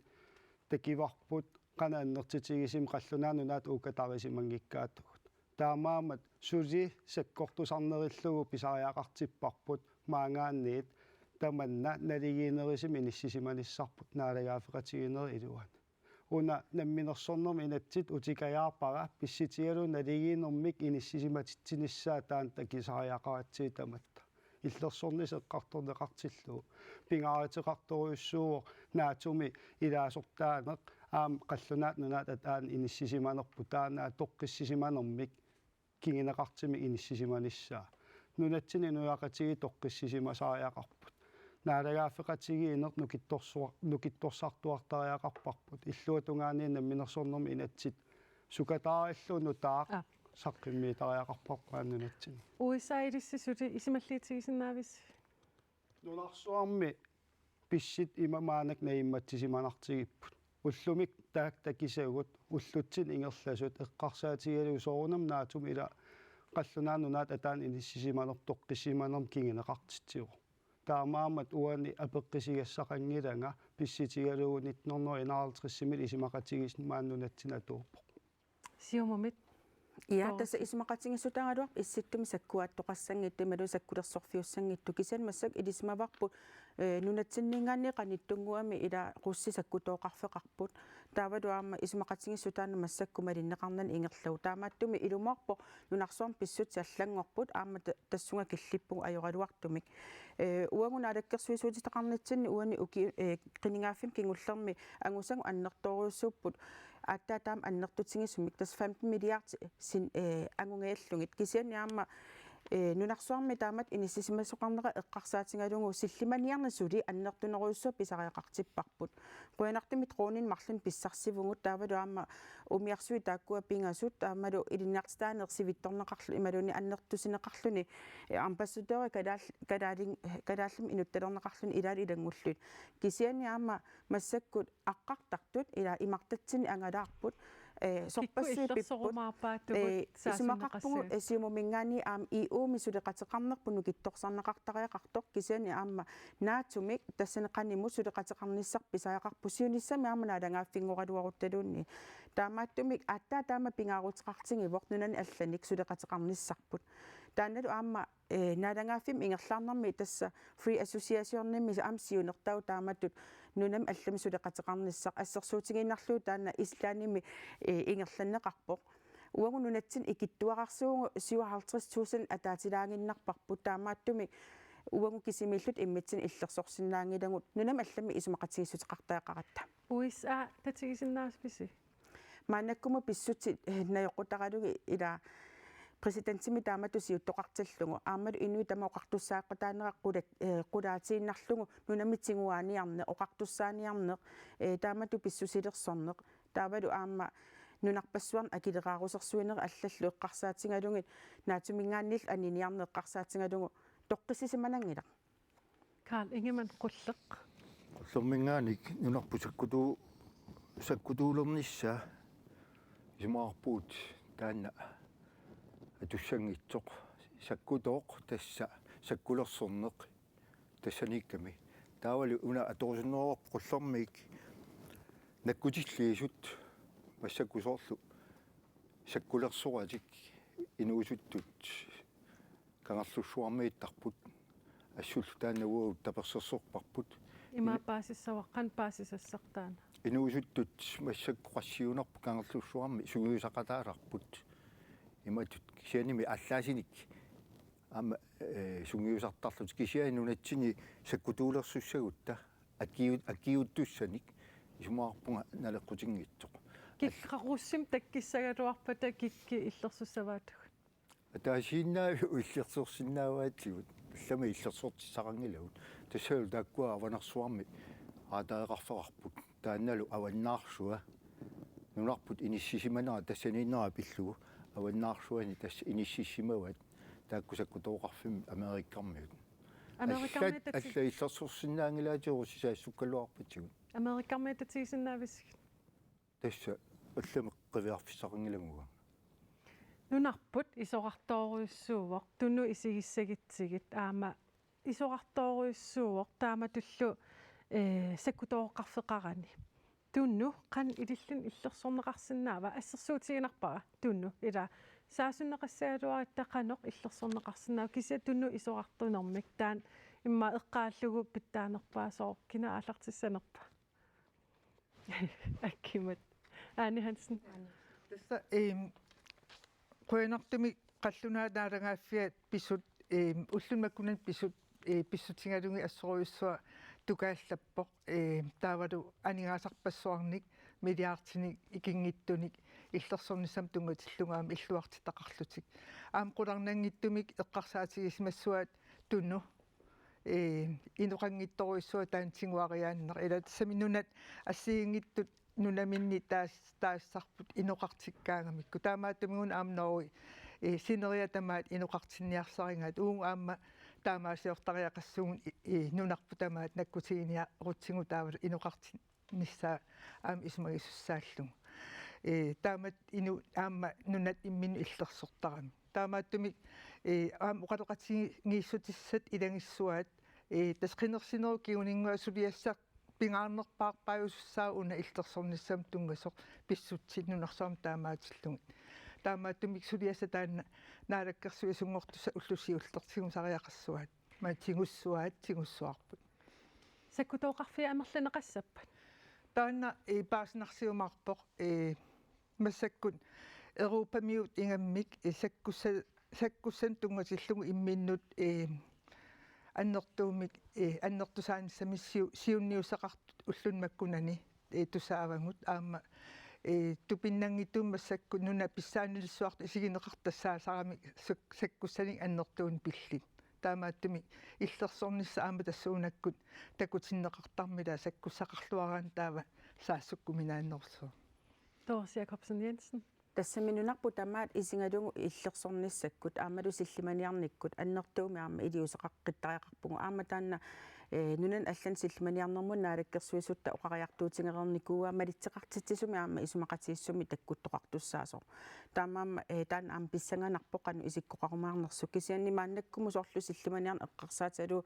такиварпут канааннертитигисим қаллунаанунаат уукатарисимангиккаатугут таамаамат суси саккортусарнериллугу писариақартиппарпут маангаанниит таманна налигиинерисим иниссисиманиссарпут наалагаафеқатигинер илуат уна намминерсорнерми инатсит утикаяарпара писситигалу налигиинэрмик иниссисиматитсиниссаа таан такисариақаратсии таматта иллерсорнис эққарторнеқартиллуу пингааратеқарторуйуссуу наатуми илаасортаанеқ аам қаллунаат нунаат атаан иниссисиманерпу таанаа тоққиссисиманермик кингинеқартими иниссисиманиссаа нунатсини нуяқатиги тоққиссисимасариақарпут наалагаафеқатиги инер нукитторсартуартариақарпарпут иллуатунгаани намминерсорнерми инатсит сукатаариллуну таақ саққиммиитариақарпарпааннунатсини уисаилиссисути исималлиитигисиннаавис нунарсуарми писсит имамаанак наимматсисиманартигиппут уллумик таак такисагут уллутсин ингерласут эққарсаатигалу соорунам наатум ила қаллунаанунаат атаан иниссисиманертоққиссиманерм кингинеқартитсиу таамаамат уани апеққисигассақангиланга писситигалуу 1951 исимақатигис мааннунатсинатууппо сиумумит иа тасса исмақатингиссутаагалуар исситтуми саккуааттоқассангитти малу саккулерсорфиуссангитту кисиан массак илисмаварпу нунатсиннингаанни қаниттунгуами ила қусси саккутооқарфеқарпут таавалуаама исмақатингиссутаана массакку малиннеқарнан ингерлау таамааттуми илумаарпу нунарсуарм писсут саллангорпут аама тассунга киллиппугу ajorалуартумик уангуна алаккерсуисуутитақарнатсинни уани уки қинingaaffim кингуллерми ангусангу аннерторуйуссууппут аттаатаам аннертутсигиссумик тас 15 миллиард син ангунгааллугит кисианиаама нунарсуарми таамат иниссисимасоқарнера эққарсаатингалугу силлиманиарнасули аннертунеруйуссуа писариақартиппарпут қуянартуми троонин марлун писсарсивугут таавалуаама умиарсуи тааккуа пингасут таамалу илинниартаанерсивитторнеқарлу ималуни аннертусинеқарлуни амбассадори калаалим инутталернеқарлуни илаали илангуллут кисианиаама массаккут аққартартут ила имартатсини ангалаарпут сорпассиппут симумингаани аам иуми сулеқатеқарнерпуну китторсарнеқартариақартоқ кисиани аама наатумик тассанеқаниму сулеқатеқарниссар писариақарпусиуниссами аама наалангааффингоралуарутталуунни таамааттумик аттаа таама пингаарутеқартингивоқ нунани алланик сулеқатеқарниссарпут таанналу аама наалангааффим ингерлаарнэрми тасса free association-нэмми аам сиунертау тааматтут нунам аллами сулеқатеқарниссақ ассерсуутигиннарлуу таана ислааними ингерланнеқарпоқ уангу нунатсин икиттуақарсуугу 57,000 атаатилаагиннарпарпут таамааттуми уангу кисимиллут иммитсин иллерсорсиннаангилагут нунам аллами исумақатигиссутеқартаақаратта уиса татигисиннаасписи маанаккума писсути наёқутаралуги ила президентсими таамату сиуттоқартиллугу аамалу инуи тама оқартуссааққутаанера қулаатииннарлугу нунамитсигуааниарне оқартуссааниарне таамату писсусилерсорне таавалу аама нунарпассуарн акилеқарусерсуинера аллаллу эққарсаатингалугит наатумингааннил аниниарне эққарсаатингалугу тоққиссисиманангила Карл Ingemann qulleq луммингааник нунарпу саккутуулернissaa исмаарпуут таанна атуссангитсоқ саккутооқ тасса саккулерсорнеқ тассаникками таавали уна аторисуннерорп qullermiik наккутиллиисут массаккусоорлу саккулерсоратик инуусуттут кангарлуссуармииттарпут ассуллу тааннагуу таперсерсорпарпут имаапаасиссаваққан паасисассартаана инуусуттут массаккуқассиунарпу кангарлуссуарми сугиусақатааларпут иматут кисианими аллаасиник ама сугиусартарлут кисианунатсини саккутуулерсуссагутта аккиуттуссаник исумаарпунга налеққутингитсоқ кикқаруссим таккиссагалуарпата кикки иллерсуссаваатуг атаасииннаави уиллерсорсиннааваатсигут ллама иллерсортиссақангилагут тассалу тааккуа аванарсуарми аатаеқарфеқарпут таанналу аваннаарсуа нунарпут иниссисиманера тассанииннера пиллугу аваннаарсуани тасса иниссиссимават тааккусаккутооқарфим америккармиут алла иллерсорсинаангилаатиорусисаассуккалуарпатигут Америкармиататигисиннаавис тасса алламеққивиарфисақангиламуга нунарпут исоқартооруйуссууоқ туну исигиссагитсигит аама исоқартооруйуссууоқ таама туллу саккутооққарфеқарани тунну қан илиллун иллерсорнеқарсинаава ассерсуутигинарпара тунну ила саасуннеқассаалуариттақаноқ иллерсорнеқарсинаава кися тунну исоқартунэрмик таан имма эққааллугу питтаанерпаасоо кинаалартиссанерпа аккимат Anne Hansen тасса қуянартуми қаллунаанаалангааффиат писут уллунмаккунан писут писсутингалунги ассоруйуссуа тукааллаппоқ таавалу анигаасарпассуарник милиартиник икингиттуник иллерсорнissam тунгатиллунгаами иллуартитақарлутик аам қуларнангиттумик эққарсаатигисмассуат тунну инуқангитторуйссуа таантингуариааннер ила тассаминунат ассигингиттут нунаминни таассарпут инуқартиккаангамикку таамааттумигун аамноои синериа тамаат инуқартинниарсарингаат уун аама таамаасиортариақассугун нунарпу тамаат наккутигиниа рутсигу таавал инуқартиннссаа аама исмагиссааллугу таамат ину аама нунат иммину иллерсортарами таамааттумик аама оқалеқатигииссутиссат илангиссуаат тасқинерсинеру киунингуа сулиассаа пингаарнерпаарпаюссаа уна иллерсорнissam тунгасоқ писсутсиннунерсуам таамаатиллугит таамааттумик сулиаса таанна наалаккерсуисунгортуса уллусиуллертигум сариақассуаат маатигуссуаат тигуссуарпут саккутооқарфиа амерланеқассаппат таанна пааснарсиумаарпоқ массаккут Европамиут ингаммик саккуссан тунгасиллугу имминнут аннертуумик аннертусааниссами сиунниусақартут уллунмаккунани тусаавангут аама тупиннангитуумассакку нуна писсаанилиссуарт исигинеқартассаасарами саккуссани аннертуун пилли таамааттуми иллерсорнисса аама тассуунаккут такутиннеқартармила саккуссақарлуараан таава саассуккуминааннерсуу Doris Jacobsen Jensen тассаминунарпу тамаат исингалугу иллерсорниссаккут аамалу силлиманиарниккут аннертууми аама илиусеқаққиттариақарпугу аама таанна нунан аллан силлиманиарнэрмун наалаккерсуисутта оқариартуутингерерникууа малитсеқартитсисуми аама исумақатииссуми таккуттоқартуссаасо таамаама таан аама писсанганарпоқану исиккоқарумаарнерсу кисианни мааннаккуму сорлу силлиманиарн эққарсааталу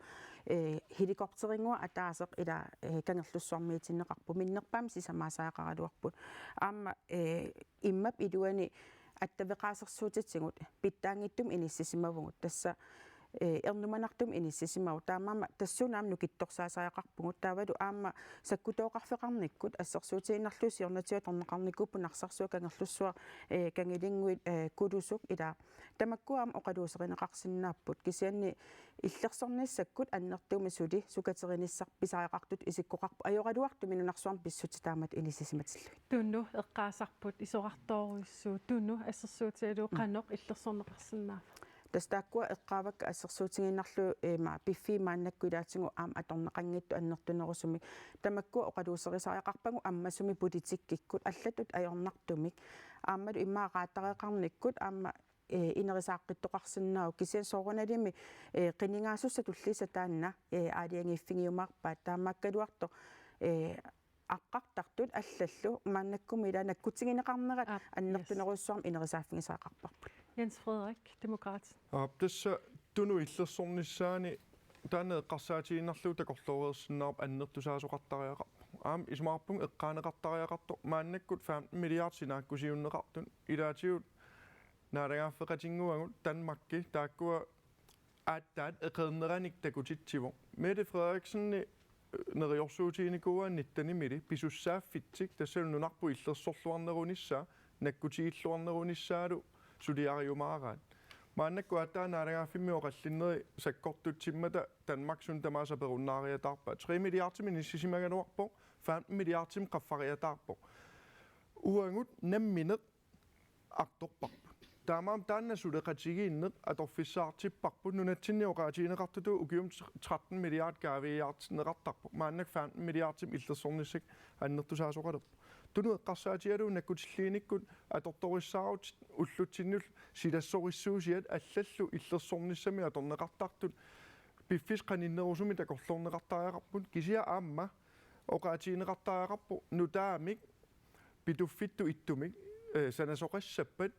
хеликоптерингуа атаасеқ ила кангерлуссуармиитиннеқарпу миннерпаами сисамаасаақаралуарпут аама иммап илуани аттавеқаасерсуутитсигут питтаангиттум иниссисимавгут тасса эрнуманартум иниссисимау таамаама тассунаам нукитторсаасаақарпугут таавалу аама саккутооқарфеқарниккут ассерсуутииннарлу сиорнатиуторнеқарниккуппу нарсарсуа кангерлуссуа кангилингуит кулусук ила тамаккуаам оқалуусеринеқарсинааппут кисианни иллерсорниссаккут аннертууми сули сукатериниссарписариақартут исиккоқарпу ajorалуарту минунарсуарм писсути таамат иниссисиматиллу тунну эққаасарпут исоқартооруйссуу тунну ассерсуутиалу қаноқ иллерсорнеқарсинааф тастааккуа эққаавакка ассерсуутингиннарлу ма пиффи мааннаккуилаатингу аама аторнеқангитту аннертунерусуми тамаккуа оқалуусерисариақарпагу аммасуми политиккиккут аллатут аёрнартумик аамалу иммаараатареқарниккут аама инерисааққиттоқарсинаау кисиан соорналими қинингаасусса туллиса таанна аалиангиффигиумаарпаат таамааккалуарто аққартартут аллаллу мааннаккуми ила наккутигинеқарнерат аннертунеруссуарм инерисааффигисаақарпарпут Jens Frederik, Demokrat. Tässä tunu иллерсорнissaani таана эққарсаатигиннарлуу такорлуориерсинаарп аннертусаасоқартариақарпу аам исмаарпун эққаанеқартариақарто мааннаккут 15 миллиард синааккусиуннеқартун илаатигут наалагааффеқатингуагут Danmarkki тааккуа ааттаат эқернераник такутитсиво Mette Frederiksen нериорсуутигиникуаанниттани мили писуссааффитсик тассалу нунарпу иллерсорлуарнерунissaa наккутигиллуарнерунissaалу сулиариумаараат мааннакку атаанаалагаффимми оқаллиннери саккортутсиммата Danmarksun тамааса перуннаариатаарпа 3 миллиардтими ниссисимагалуарпо 15 миллиардтим қаффариатаарпо уангут намминеқ арторпарпу таамаам таанна сулеқатигииннеқ аторфиссаартиппарпу нунатсинниоқаатигинеқартуту укиум 13 миллиард гаавиаартинеқартарпу мааннак 15 миллиардтим иллерсорниссак аннертусаасоқалерпу туну эққарсаатигалу наккутиллииниккут аторториссаарут уллутсиннул силассорissуусиат аллаллу иллерсорниссами аторнеқартартут piffis qaninnerusumi takorlorneqartariaqarput kisia aamma oqaatiineqartariaqarpu nutaamik pituffittu ittumik sanasoqassappat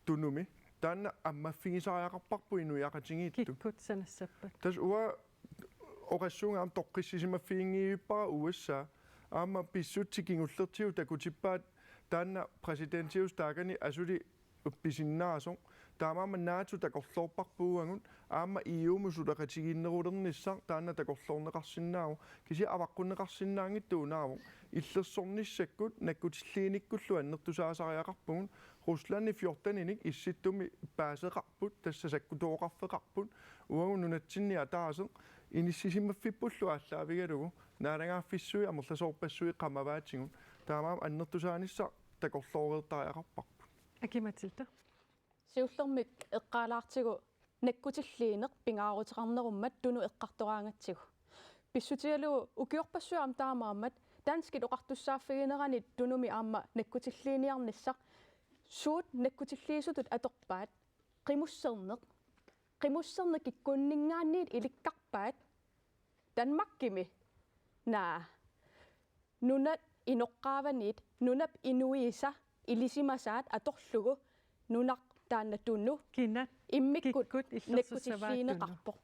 tunumi taanna ammaффигисариақарпарпу инуяқатингиитту kikkut sanassappat тас уа оқассуунгаам тоққиссисимаффигингииппара уассаа аама писсутсикингуллертиу такутиппаат таанна президентиус таакани асули упписиннаасо таамаама наату такорлоорпарпуугангут аама иумусулақатигиннерулерниссаа таанна такорлоорнеқарсинааву киси аваққуннеқарсинаангиттуунааву иллерсорниссаккут наккутиллииниккуллу аннертусаасариақарпугун Ruslandi 14-ник исситтуми паасеқарпут тассасаккутооқарфеқарпут уагун нунатсинниа таасеқ иниссисимаффиппуллу ааллаавигалугу наалангааффиссуи амерласоорпассуи қамаваатингун таамаам аннертусаанисса такорлоореертариақарпарпут акиматилта сиуллермик эққаалаартигу наккутиллиинеқ пингаарутеқарнеруммат туну эққартораангатсигу писсутигалу укиорпассуам таамааммат данскит оқартуссааффигинеранит тунуми аама наккутиллииниарниссақ суут наккутиллиисутут аторпаат qimусserneq иккуннингаанниит иликкарпаат данмаккими наа нунат иноққааваниит нунап инуииса илисимасаат аторлугу нунақ таанна тунну кинат иммиккут иллерсуссавааттуну наккутиллиинеқарпоқ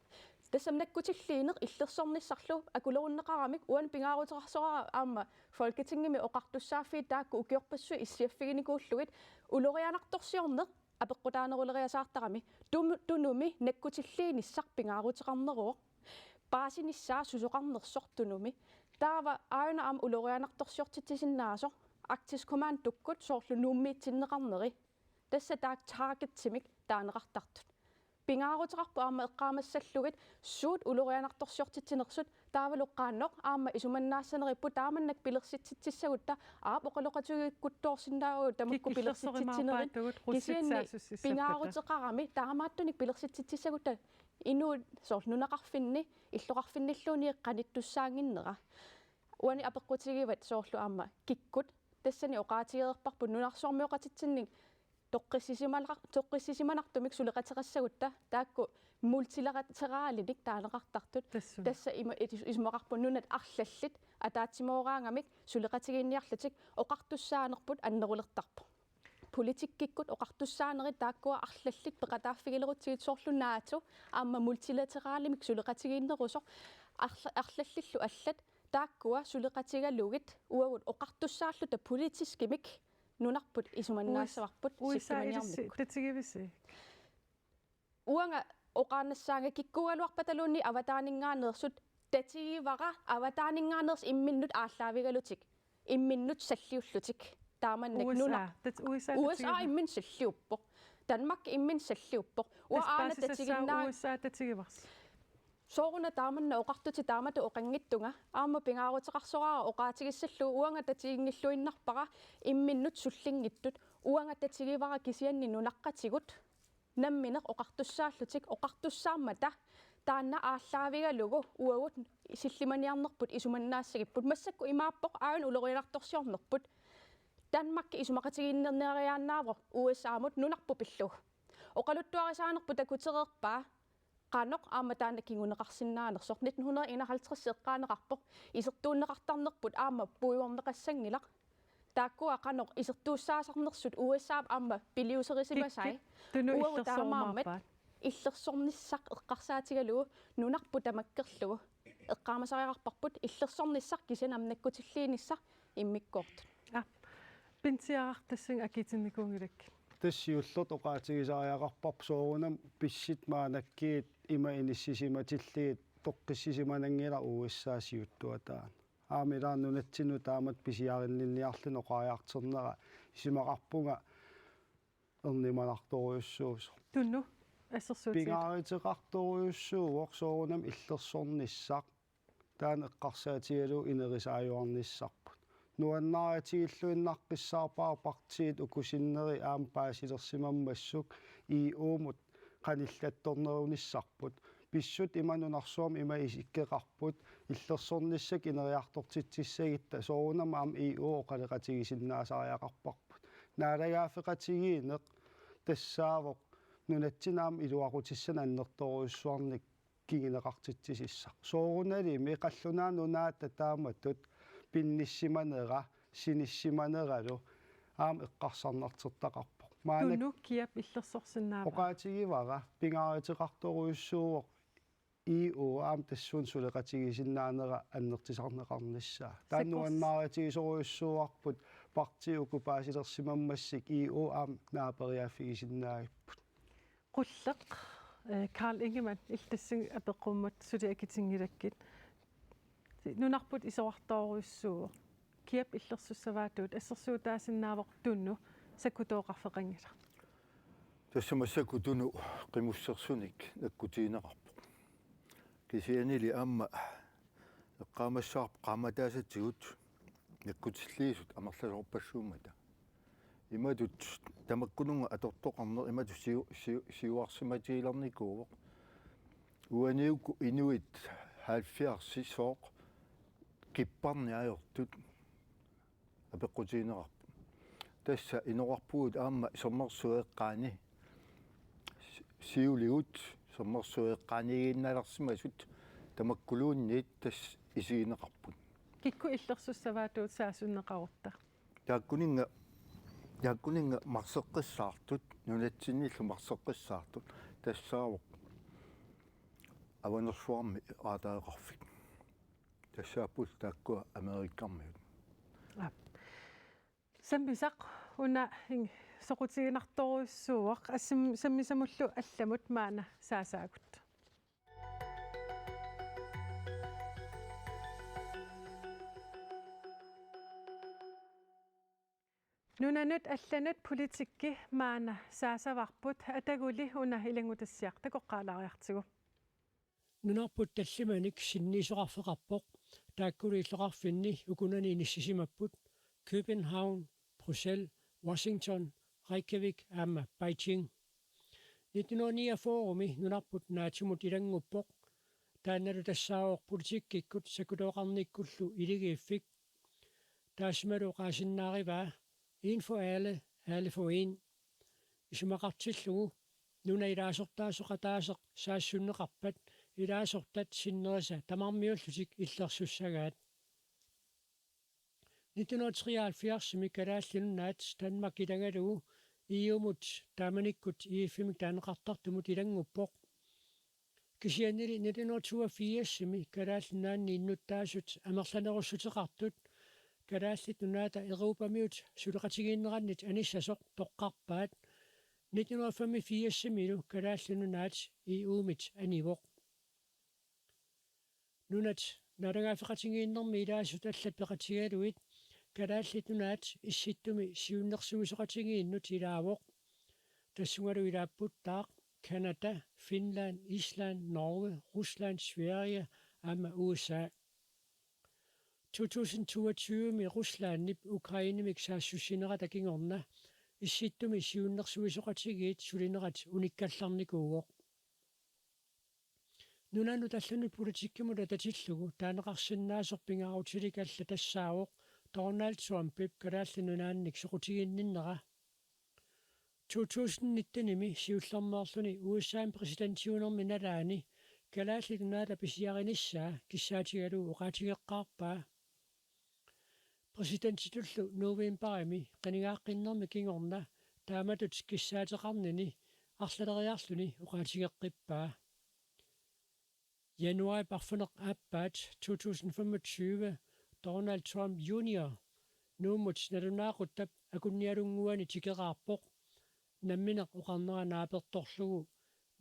тассам наккутиллиинеқ иллерсорниссарлу акулеруннеқарамик уан пингаарутерарсораа аама folketingimi оқартуссааффи таакку укиорпассуи иссиаффигиникууллугит улорианарторсиорнеқ апеққутаанерулериасаартарами тунуми наккутиллииниссақ пингаарутерарнеруоқ паасиниссаа сусоқарнерсортунуми таава аана аама улорианарторсиортитсиннаасо Arktis Command tukкут соорлу нууммиитсиннеқарнери тасса таак таргетсимик таанеқартартут пингаарутерарпу аама эққаамассаллугит суут улорианарторсиортитсинерсут таавалуққаанноқ аама исуманнаассанериппу тааманнак пилерситситсагутта оқолоқатугиккутторсиннааву тамакку пилерситситсинерит кисианни пингаарутеқарами таамааттуник пилерситситсагутта инуут соорлу нунақарфинни иллоқарфинниллууни эққаниттуссаангиннера уани апеққутигиват соорлу аама киккут тассани оқаатигерпарпу нунарсуармиоқатитсинник тоққиссисиманартумик сулеқатерассагутта таакку мультилератераалиник таанеқартартут тасса исмоқарпу нунат арлаллит атаатсимоораангамик сулеқатигиинниарлутик оқартуссаанерпут аннерулертарпу политиккиккут оқартуссаанери тааккуа арлаллит пеқатааффигилерутсигит соорлу наату аама мультилетераалимик сулеқатигииннерусо арлаллиллу аллат тааккуа сулеқатигалугит уагут оқартуссааллута политискимик нунарпут исуманнаассаварпут ситтиманиарникку татигивиси уанга оқаанассаанга киккугалуарпаталуунни аватаанингааneersut татигивара аватаанингааneers имминнут ааллаавигалутик имминнут саллиуллутик тааманнак нуна USA иммин саллиуппо Danmark иммин саллиуппо уа аана татигиннаа USA татигиварс соорна тааманна оқартути таамата оқангиттунга аама пингаарутеқарсораа оқаатигиссаллу уанга татигингиллуиннарпара имминнут суллингиттут уанга татигивара кисианни нунаққатигут намминеқ оқартуссааллутик оқартуссааммата таанна ааллаавигалугу уагут силлиманиарнерпут исуманнаассагиппут массакку имааппоқ аан улориаларторсиорнерпут Данмакки исумақатигииннерниариааннаавро USA-мут нунарпу пиллуг оқалуттуарисаанерпу такутерерпаа qanoq aamataana kinguneqarsinnaanерсор 1951 eqqaaneqarpoq isertuunneqartarnerput aama puiuorneqassangilaq taakkua qanoq isertuussaasarnersut USA aama piliuserissimasai uutaamaammat illersornissaq eqqarsaatigalugu nunarpu tamakkerlugu eqqaamasariaqarparput illersornissaq kisanamnakkutilliinissaq immikkoort пинтиарартассин акитинникуунгилак тассиуллерт оқаатигисариақарпарп соорунам писсит маанаккиит има иниссисиматиллиит тоққиссисиманангила уиссаасиуттуатаан аамилаарнунатсину таамат писиариннинниарлун оқариартернера исимақарпунга эрниманарторуйуссуус тунну ассерсуутигит пингааритеқарторуйуссууоқ соорунам иллерсорниссақ таан эққарсаатигалу инерисааюарниссарпут нуаннааратигиллуиннаққиссаарпаа партиит укусиннери аам паасилерсимаммассук иумут qanillattorneruunissarput pissut imanunarsuam ima isikkeqarput иллерсорниссак инериартортитсагитта соорунама аам иу оқалеқатигисиннаасариақарпарпут наалагаафеқатигиинеқ тассаавоқ нунатсинаам илуақутиссан аннерторуйуссуарник кингинеқартитсисissa соорунали меқаллунаанунаата тааматут пинниссиманера синиссиманералу аам эққарсарнартертақарпоқ маана тунну киап иллерсорсинаава оқаатигивара пингааритеқарторуйуссууоқ ИО аам тассуун сулеқатигисиннаанера аннертисарнеқарниссаа тааннуаннааратигисоруйуссууарпут парти оккупаасилерсимаммассик ИО аам наапериааффигисиннаагиппут qulleq Karl Ingemann iltassing apeqqummat suliakitiнгилаккит нунарпут исоартооруйуссуу киап иллерсуссаваатуут ассерсуутаасиннаавоқ тунну сакутооқарфеқангила тассамассаку туну қимуссерсуник наккутиинеқарпо кисианили аама эққаамассаарп qaamataasatигут наккутиллиисут амерласорпассуумата имадут тамаккунунга атортоқарнер имату сиуарсиматиилерникууоқ уаниуку инуит халфиарсисооқ киппарниаёртут апеққутиинеқарпу тасса инорарпуут аама соммерсуэққаани сиулигут соммерсуэққаанигиинналерсимасут тамаккулуунниит тас исигинеқарпут кикку иллерсуссаваатуут саасуннеқарутта яккунинга марсеққиссаартут нунатсинниллу марсеққиссаартут тассаавоқ аванерсуарми аатаеқарфик тассааппул тааккуа америккармиут самбисақ уна соқутигинарторуйуссууақ саммисамуллу алламут маана саасаагут нунанут алланут политикки маана саасаварпут атагули уна илангутассиақ такоққалаариартигу нунарпут таллиманик синнисоқарфеқарпоқ тааккули иллоқарфинни укунани ниссисимаппут København, Bruxelles, Washington, Reykjavik, аама Beijing 1909 форуми нунарпут наатимут илангуппоқ таанналу тассаавоқ политиккиккут сакутооқарниккуллу илигииффик таасмалу qaasinnaaриваа en for alle for en исумақартиллугу нуна илаасортаасоқатаасеқ саассуннеқарпат илаасортат синнериса тамармиуллутик иллерсуссагаат 1973 микалааллуннаат Danmark идангалугу иумут тааманиккут ииффимик таанеқартартумут илангуппоқ кисианнили 1982 микалааллунаанни иннуттаасут амерланеруссутеқартут калааллит нунаата Европамиут сулеқатигииннераннит аниссасоқ тоққарпаат 1985 милу калааллунунаат иумит анивоқ нунат нарангафеқатигииннерми илаасут аллаппеқатигалуит калааллит нунаат исситтуми сиуннерсуисоқатигииннут илаавоқ тассунгалу илааппут таақ Канада, Finland, Island, Norge, Rusland, Sverige, аама USA 2022 med Rusland i Ukraine med saassусинера такингорна исситтуми сиуннерсуисоқатигиит сулинерат униккалларникууоқ нунану таллуни политиккимула татиллугу таанеқарсиннаасерпингаарутиликалла тассаавоқ Donald Trump калааллинунаанник соқутигинниннера 2019 сиуллермоорлуни USA президентиунерми налаани калааллинунаата писиариниссаа киссаатигалу оқаатигеққарпаа Præsidentitullu novemberimi qanigaaqqinnarmi kingorna taamatut kissaateqarnini arlaleriarluni uqaatigeqqippaa Januar parfuneq aappaat 2025 Donald Trump Jr. nuumut nalunaaquttab akunnialunguani tikeqaarpoq nammineq uqarneranaapertorlugu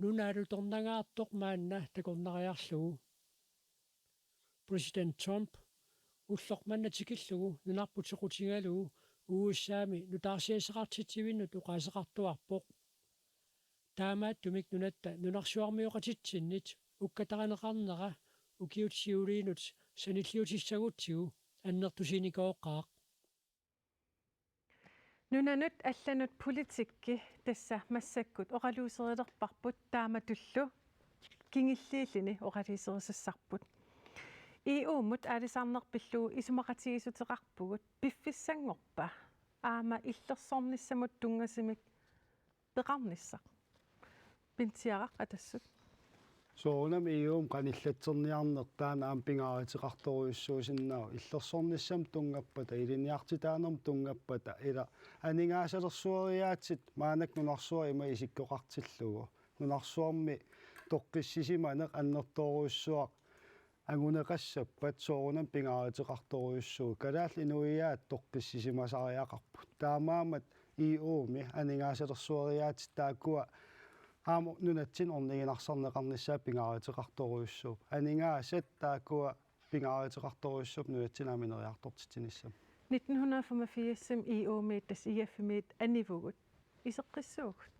nunaalutornagaartoq maanna takornariarlugu President Trump уллорманнатикиллугу нунарпутеқутингалугу уусаами нутаарсиасеқартитсивиннут уқаасеқартуарпоқ таамааттумик нунатта нунарсуармиоқатитсиннит уккатаранеқарнера укиутсиулиинут саниллиутиссагутсигу аннертусиникооққаақ нунанут алланут политикки тасса массаккут оқалуусерилерпарпут тааматуллу кингиллииллини оқалисерисассарпут иумут алисаарнерпиллуу исумақатигисутеқарпугут пиффиссангорпа аама иллерсорниссамут тунгасимик пеқарниссақ пинтиарақ атассут соонам иум каниллатсерниарнер таана аам пингааритеқарторуйуссуусиннаа иллерсорниссам тунгаппата илиниартитаанерм тунгаппата ила анигаасалерсуариаатит маанак нунарсуа има исиккоқартиллугу нунарсуарми тоққиссисиманеқ аннерторуйуссуақ агунеқассаппат соорунам пингааритеқарторуйуссуу калаал инуиаат тоққиссисимасариақарпут таамаамат иууми анигаасалерсуариаатит тааккуа аама нунатсин орнигинарсарнеқарниссаа пингааритеқарторуйуссуу анингаасат тааккуа пингааритеқарторуйуссуп нунатсин ааминериартортитиниссам 1985 EU-мит тас IF-мит анивугут исеққиссуугут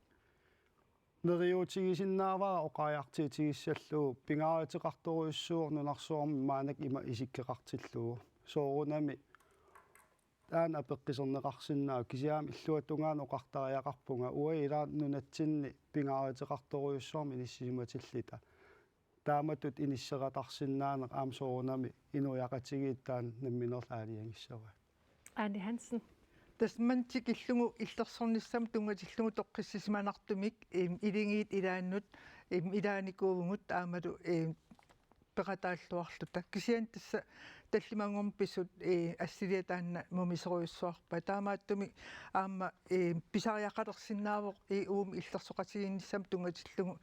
нериутигисиннаавара оқаажартиитигиссаллуу пингааритеқарторуйуссуур нунарсуарми маанак има исиккеқартиллугу соорунами таан апеққисернеқарсиннаа кисиаам иллуатунгаан оқартариақарпунга уа илаа нунатсинни пингааритеқарторуйуссуарми ниссисиматиллита тааматут иниссератарсиннаанеқ аам соорунами инуяқатигииттаан намминерлаалиангиссава Ани Хансен тасмантик иллугу иллерсорниссам тунгатиллугу тоққиссисиманартумик илингиит илааннут илааникуугунгут аамалу пеқатааллуарлута кисиан тасса таллимангорм писут ассилиатаанна мумисеруйуссуарпа таамааттуми аама писариақалерсиннаавоқ уум иллерсоқатигиннссам тунгатиллугу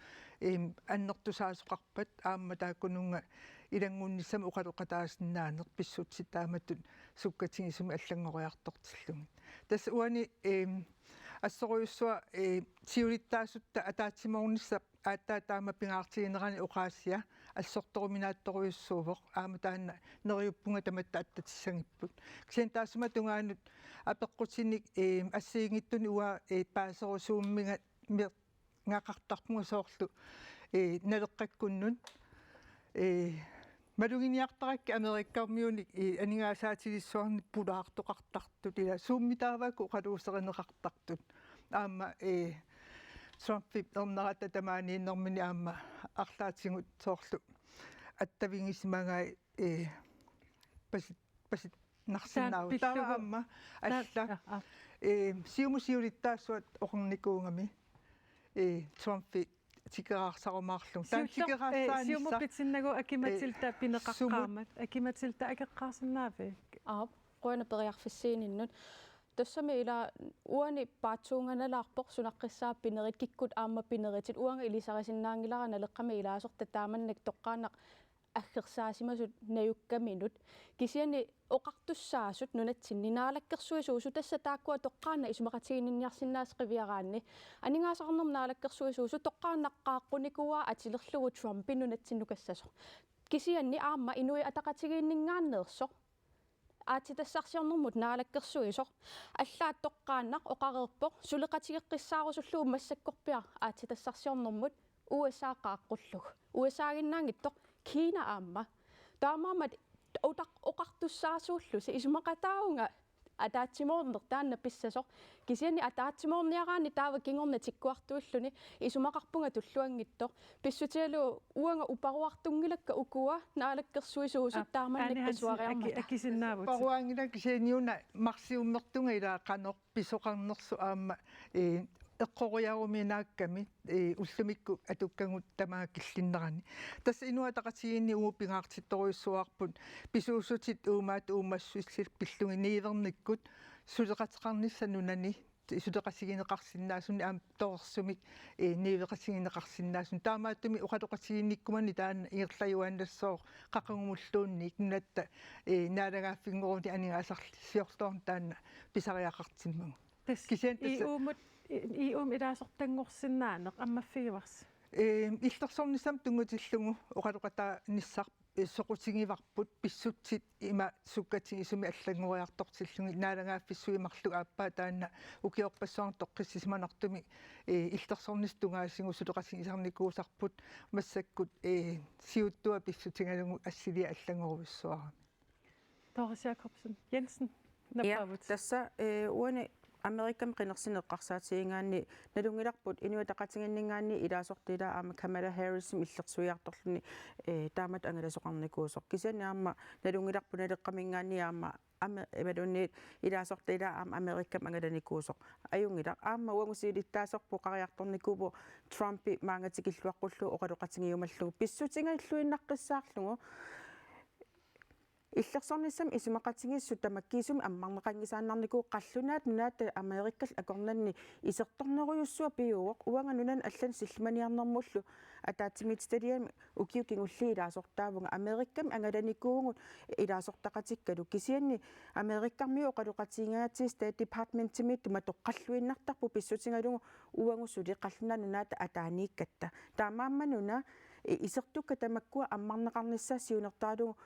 аннертусаасоқарпат аама тааккунунга илангууннissam уқалоқатаасиннаанеқ писсутсит тааматтут суккатигисуми аллангориартортиллуги тас уани ассоруйуссуа сиулиттаасутта атаатсиморнisса ааттаа таама пингаартигинерани уқаассиа ассорторуминаатторуйуссуувоқ аама таанна нериуппунга таматта аттатиссангиппут кисиан таасума тунгаанут апеққутинник ассиингиттуни уа паасерусууммига ngaqartarpunga sooрлу налеққаккуннун малугиниартаракки америккармиуник анигаасаатигиссуарни пулаартоқартартут ила сууммитааваку қалуусеринеқартартут аама Trump орнарата тамаанииннэрмини аама арлаатингут соорлу аттавингисмагай пасит нарсинаау таама алла сиумусиулиттаассуат оқерникуунгами Trump тикераарсарумаарлун таан тикераассаанисса сиумуппитсиннагу акиматилта пинеқаққаамат акиматилта акеққарсинаави qoina periarfissiininut тассами ила уани паатсуунганалаарпоқ сунаққиссаа пинерит киккут аама пинеритит уанга илисарисиннаангиларана леққами илаасорта тааманнак тоққаанақ аггерсаасимасут наюккаминут кисиани оқартуссаасут нунатсиннинаалаккерсуисуусу тасса тааккуа тоққаана исумақатигинниарсиннаас қивиараанни анигаасарнерм наалаккерсуисуусу тоққааннаққааққуникуа атилерлугу Трумпи нунатсиннукассасо кисианни аама инуи атақатигииннингааннеерсо аатитассарсиорнэрмут наалаккерсуисо аллаат тоққааннақ оқареерпоқ сулеқатигеққиссаарусуллуу массаккорпиа аатитассарсиорнэрмут USA qaaqqullug USA-ginnaangittoq Kiina aamma taamaamat oqartussaasuullusi isumaqataunga атаатсимоорнер таанна писсасоқ кисиани атаатсимоорниараани таава кингорна тиккуартуиллуни исумақарпунга туллуангиттоқ писсутиалу уанга упаруартунгилакка укуа наалаккерсуисуусут тааманнаккасуариарма акисиннаавут паруангила кисианиуна марсиуммертунга илаа канеқ писоқарнерсу аама эққориаруминаакками уллумикку атуккангут тамаа киллиннерани тасса инуатақатигинни уупингаартитторуйуссуарпут писуусутит уумаат уумассуиллил пиллуги нииверниккут сулеқатеқарнисса нунани сулеқасигинеқарсинаасуни аам тоорсумик ниивеқасигинеқарсинаасун таамааттуми уқалоқасигинниккумани таана иерлаюаннассоо қақангумуллуунни нунатта наалагааффингоруни анигаасарлисиорлуарн таана писариақартиммагу кисиан тасса иум илаасортангорсиннаанеқ аммаффигиварс иллерсорнissam тунгутиллугу оқалоқата ниссар соқутигиварпут писсутсит има суккатигисуми аллагуриартортиллуги наалагааффиссуимарлу ааппаа таана укиорпассуарн тоққиссисманартуми иллерсорнис тунгаасигу сулеқасигисарникуусарпут массаккут сиуттуа писсутингалугу ассилиа аллагуруиссуара Doris Jacobsen Jensen напавут тасса уани Amerikan qinерсинеққарсаатигингаанни налунгиларпут инуатақатингиннингаанни илаасортила аама Kamala Harris иллерсуиарторлуни таамат ангаласоқарникуусоқ кисиани аама налунгиларпу налеққамингаанни аама emadunni ilaasortila Amerikkam angalanikuusoq ajungila aamma uangusiilittaasorpu qariartornikuupu Trumpi maangatikilluaqqullu oqaluqatingiumallugu pissutingalluinnaqqissaarlugu иллерсорнissam исумақатингиссу тамаккиисуми аммарнеқангисааннарникуу қаллунаат нунаата Америккал акорнанни исертторнеруйуссуа пиуоқ уанга нунан аллан силлманиарнэрмуллу атаатимитсталиами укиукингулли илаасортаавунга Америккам ангаланикуугут илаасортақатиккалу кисианни Америккармиу оқалуқатиингаати State Department-тимит матоққаллуиннартарпу писсутингалугу уангуссули қаллуна нунаата атаанииккатта таамаамма нуна исертукка тамаккуа аммарнеқарниссаа сиунертаалугу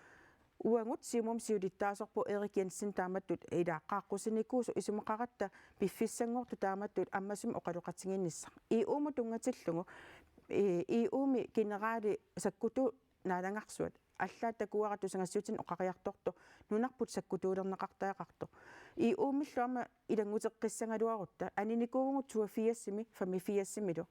уангут симум сиулиттаасорпу Эрик Йенсен тааматтут илааққааққусиникуусу исумақаратта пиффиссангорту тааматтут аммасум оқалуқатингиннисса иуму тунгатиллугу иуми генерали саккуту наалангарсуат аллаата куарату сангассуутин оқариарторто нунарпут саккутуулернеқартаақарто иумиллуама илангутеққиссангалуарутта аниникуугу туафиассими фамифиассимилу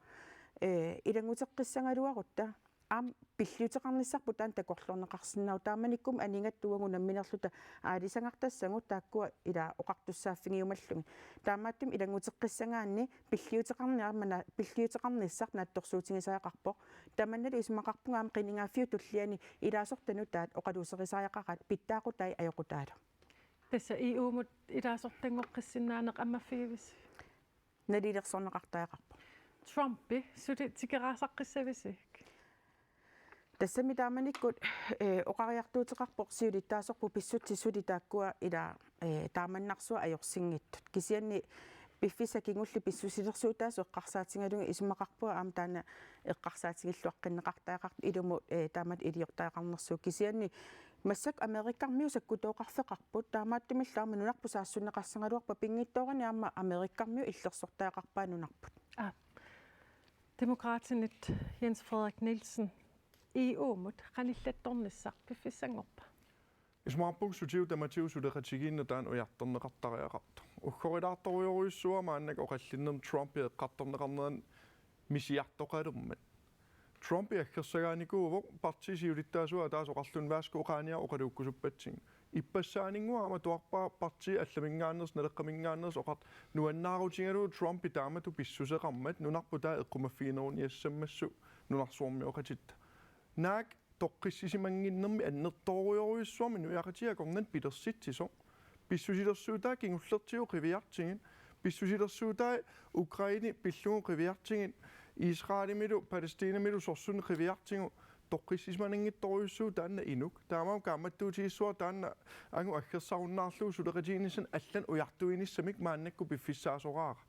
илангутеққиссангалуарутта ам пиллиутеқарниссарпу таан такорлорнеқарсиннау тааманиккум анингаттуагу намминерлута аалисангартассагу тааккуа ила оқартуссааффигиумаллуги таамааттум илангутеққиссангаанни пиллиутеқарниармана пиллиутеқарниссар наатторсуутингисаақарпо таманнали исмақарпунга аам қинингаффиу туллиани илаасортану таат оқалуусерисаақақат питтаақутай аёқутаалу тасса иумут илаасортангоққиссиннаанеқ аммаффигивис налилерсорнеқартаақарпо Trumpi сути тикераасаққиссависик тассами тааманиккут оқариартуутеқарпоқ сиулиттаасорпу писсутсисули тааккуа ила тааманнарсуа аёрсингиттут кисианни пиффисакингулли писсусилерсуутаасу эққарсаатингалуги исумақарпуа аама таана эққарсаатингиллуаққиннеқартаақарт илуму таамат илиортаақарнерсуу кисианни массак Америккармиу саккутооқарфеқарпут таамааттумиллаарма нунарпу саассуннеқарсангалуарпа пингиттоорани аама Америккармиу иллерсортаақарпаа нунарпут Demokratinit Jens Frederik Nielsen iumut qanillattornissaq piffissangorpa исмаарпугсутиу таматиусулеқатигииннатаан уярторнеқартариақарта уггориlaartoruйоруйуссуа мааннак оқаллиннерм Трумпи эққартторнеқарнеран мисиартоқалермат Трумпи аккерсагааникуувоқ партисиулиттаасуа таас оқарлун вааскуоқаания оқалууккусуппатсин иппассаанингуама туарпаа парти алламингааннерс налеққамингааннерс оқарт нуаннаарутингалуу Трумпи таамату писсусеқармат нунарпу таа эққумаффигинеруни яссаммассу нунарсуормиоқатитта наак тоққиссисимангиннерми аннерторуйоруйуссуарми нуяқатиакорнат пилерситсисо писсусилерсуутаа кингуллертиу қивиартигин писсусилерсуутаа Украини пиллугу қивиартигин Israelimилу Палестинамилу сорсуни қивиартигу тоққиссисиманангитторуйуссуу таанна инук таамаа кааматтуутигиссуа таанна ангу аггерсаруннаарлуу сулеқатигинисан аллан уяртуиниссамик мааннакку пиффиссаасораара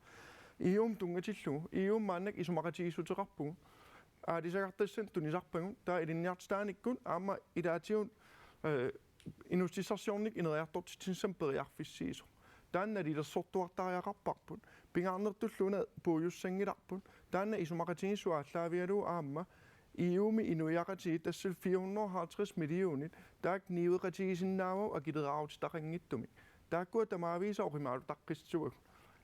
иум тунгатиллугу иум мааннак исумақатигиссутеқарпугу аадисагартассан тунисарпагун таа илинниартитааниккун аама илаатигун инустиссарсиорник инериартортитсинсам периарфиссиисо таанна лилерсортуартариақарпарпут пингаарнертуллуна пууйуссангиларпут таанна исумақатигиссуа аллаавиалуу аама иуми инуяқатиги тассул 450 миллионит таак нивеқатигисиннаамау акилерааутитақангиттуми тааккуа тамаависа оримаалу таққиссуагу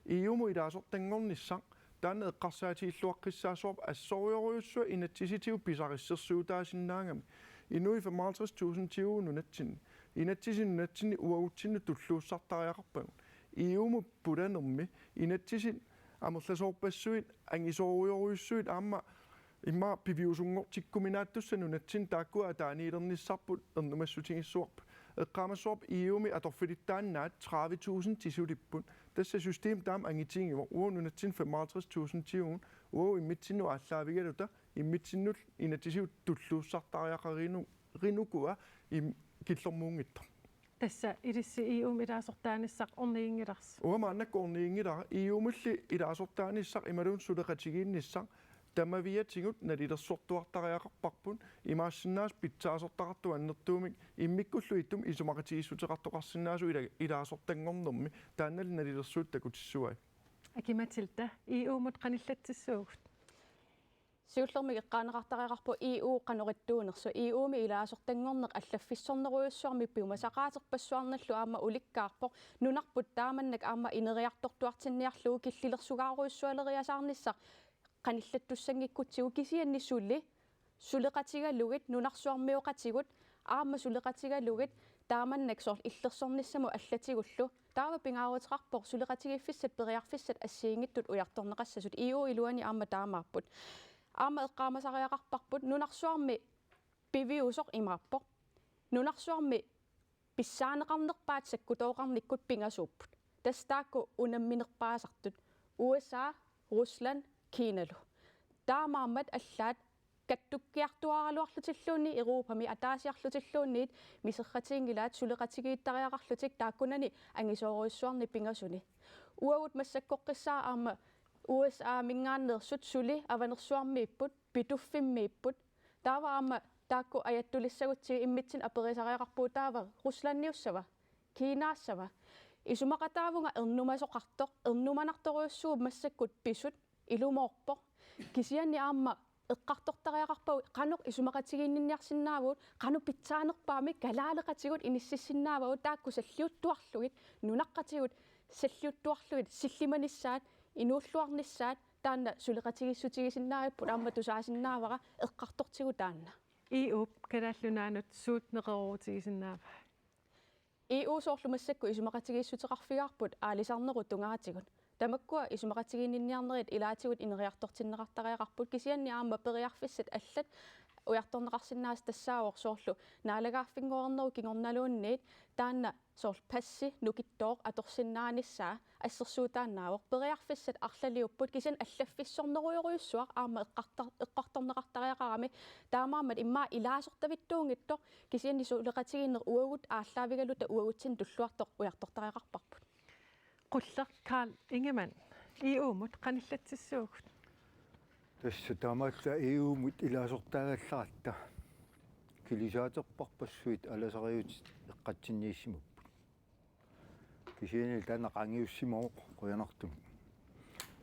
иуму илаасортангорниссақ таанна эққарсаатигиллуаққиссаасуарп ассориоруйуссуа инатсиситиу писариссерсуутаасиннаангами инуи 55000 тиу нунатсинни инатсисин нунатсинни уагутсинну туллууссартариақарпагу иуму пуланерми инатсисин амерласоорпассуит ангисоруйоруйуссуит аама имма пивиусунгортиккуминааттусса нунатсин тааккуа атааниилерниссарпут эрнумассутигиссуарпут эққаамассуарп иуми аторфилиттааннаат 30000 тисулиппут тасса систем таам ангитингива уу нунатсин 55000 тиуун уу иммитсинну ааллаавигалута иммитсиннул инатисиут туллууссартариақарину ринукуа им киллэрмуунгитта тасса илисси иум илаасортааниссақ орниингиларс уамааннакку орниингилара иумулли илаасортааниссақ ималуун сулеқатигиинниссақ тамавиатигут налилерсортуартариақарпарпун имаассиннаас питсаасортақарту аннертуумик иммиккуллу иттум исумақатигиссутеқартоқарсинаасу илаасортангорнерми тааннали налилерсуут такутиссуай акиматилта иумут қаниллатсиссуугут сиуллермиг эққаанеқартариақарпу EU қаноритуунерсу EUми илаасортангорнеқ аллаффиссорнеруйуссуарми пиумасақаатеқпассуарналлу аама уликкаарпоқ нунарпут тааманнак аама инериарторtuartinniarlugu киллилерсугааруйуссуалериасаарниссақ qanillatussangikkutsigu kisiannissulli suleqatigalugit nunarsuarmiuqatiguut aama suleqatigalugit тааманнак соор иллерсорниссаму аллатигуллу таава пингааруутеқарпоқ сулеқатигиффиссат периарфиссат ассиингиттут уярторнеқассасут иу илуани аама таамааппут аама эққаамасариақарпарпут нунарсуарми пивиусоқ имааппоқ нунарсуарми писсаанеқарнерпаат саккутооқарниккут пингасууппут тастаакку унамминерпаасартут USA Руслан Киналу таамааммат аллаат каттуккиартуаралуарлутиллуунни Европами атаасиарлутиллуунниит мисерратиингилаат сулеқатигииттариақарлутик тааккунани ангисооруиссуарни пингасуни уагут массаккоққиссаа аама USA мингааннерсут сули аванерсуармииппут питуффиммииппут таава аама таакку аяттулиссагутсиги иммитсин аперисариақарпуу таава Русланниуссава Кинаассава исумақатаавунга ернумасоқартоқ ернуманарторуйуссуу массаккут писут илумоорпоқ кисианни аама эққартортариақарпау қанеқ исумақатигиинниарсинаавут қану питсаанерпаами калаалеқатигут иниссиссинаавау таакку саллиуттуарлугит нунаққатигут саллиуттуарлугит силлиманиссаат инууллуарниссаат таанна сулеқатигиссутигисиннаавиппут аама тусаасиннаавара эққартортигу таанна EU канааллунаанут суутнеқеруутигисиннаава EU соорлумассакку исумақатигиссутеқарфигаарпут аалисарнеру тунгаатигут тамаккуа исумақатигиинниарнерит илаатигут инериарторсиннеқартариақарпут кисианни аама периарфиссат аллат уярторнеқарсинаас тассаавор соорлу наалагааффингуарнеру кингорналуунниит таанна соорл пасси нукиттооқ аторсиннааниссаа ассерсуутааннаавор периарфиссат арлалиуппут кисиан аллаффиссорнеруйоруйуссуар аама эққарторнеқартариақарами таамаамат иммаа илаасортавиттуунгиттоқ кисианни сулеқатигииннер уагут ааллаавигалута уагутсин туллуартоқ уяртортариақарпарпут qulleq Carl Ingemann EU-mut qanillatсиссуугут тасса таамаалла EU-мут илаасортаагалларатта килисаатерпарпассуит аласариут эққатсиннииссимуппут кисиани танақангиуссимоо қуянартум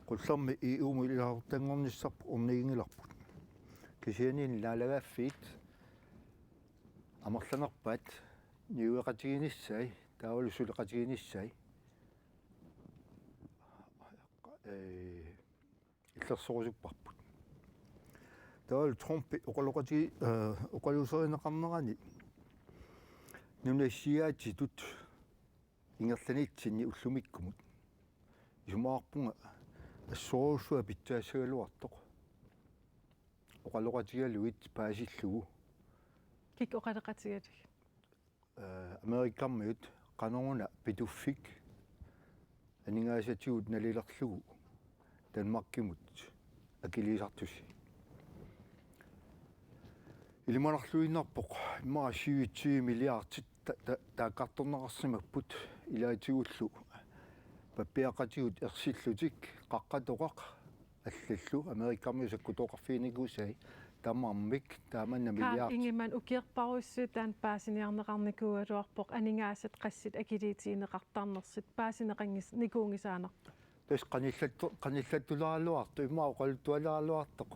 qullermi EU-му илаасортангорниссарпу орнигингиларпут кисиани лаалагааффиит амерланерпаат ниуеқатигиниссай таавалу сулеқатигиниссай иллерсорусуппарпут таал Трумп оқалоқати оқалусеринеқарнерани нунасиаатитут ингерланитсинни уллумиккумут исумаарпунга ассоруссуа питсаасагалуартоқ оқалоқатигалуит паасиллугу кик оқалеқатигалик америккармиут қаноруна питуффик анингаасатигут налилерлугу Danmarkimut акилисартусси илиманарлуиннарпоқ имаа 70 миллиардит тааккарторнеқарсимаппут илаатигуллу паппиақатигут ерсиллутик қаққатоқақ аллаллу америккарми саккутоқарфиникусай тамармик тааманна миллиард Ingemann укиерпаруссуут таан паасиниарнеқарникууалуарпоқ анингаасат qassит акилиитиинеқартарнерсит паасинеқангис никуунгисаанерпа тас qanillаттулаалуарту имаа оқалуттуалаалуартоқ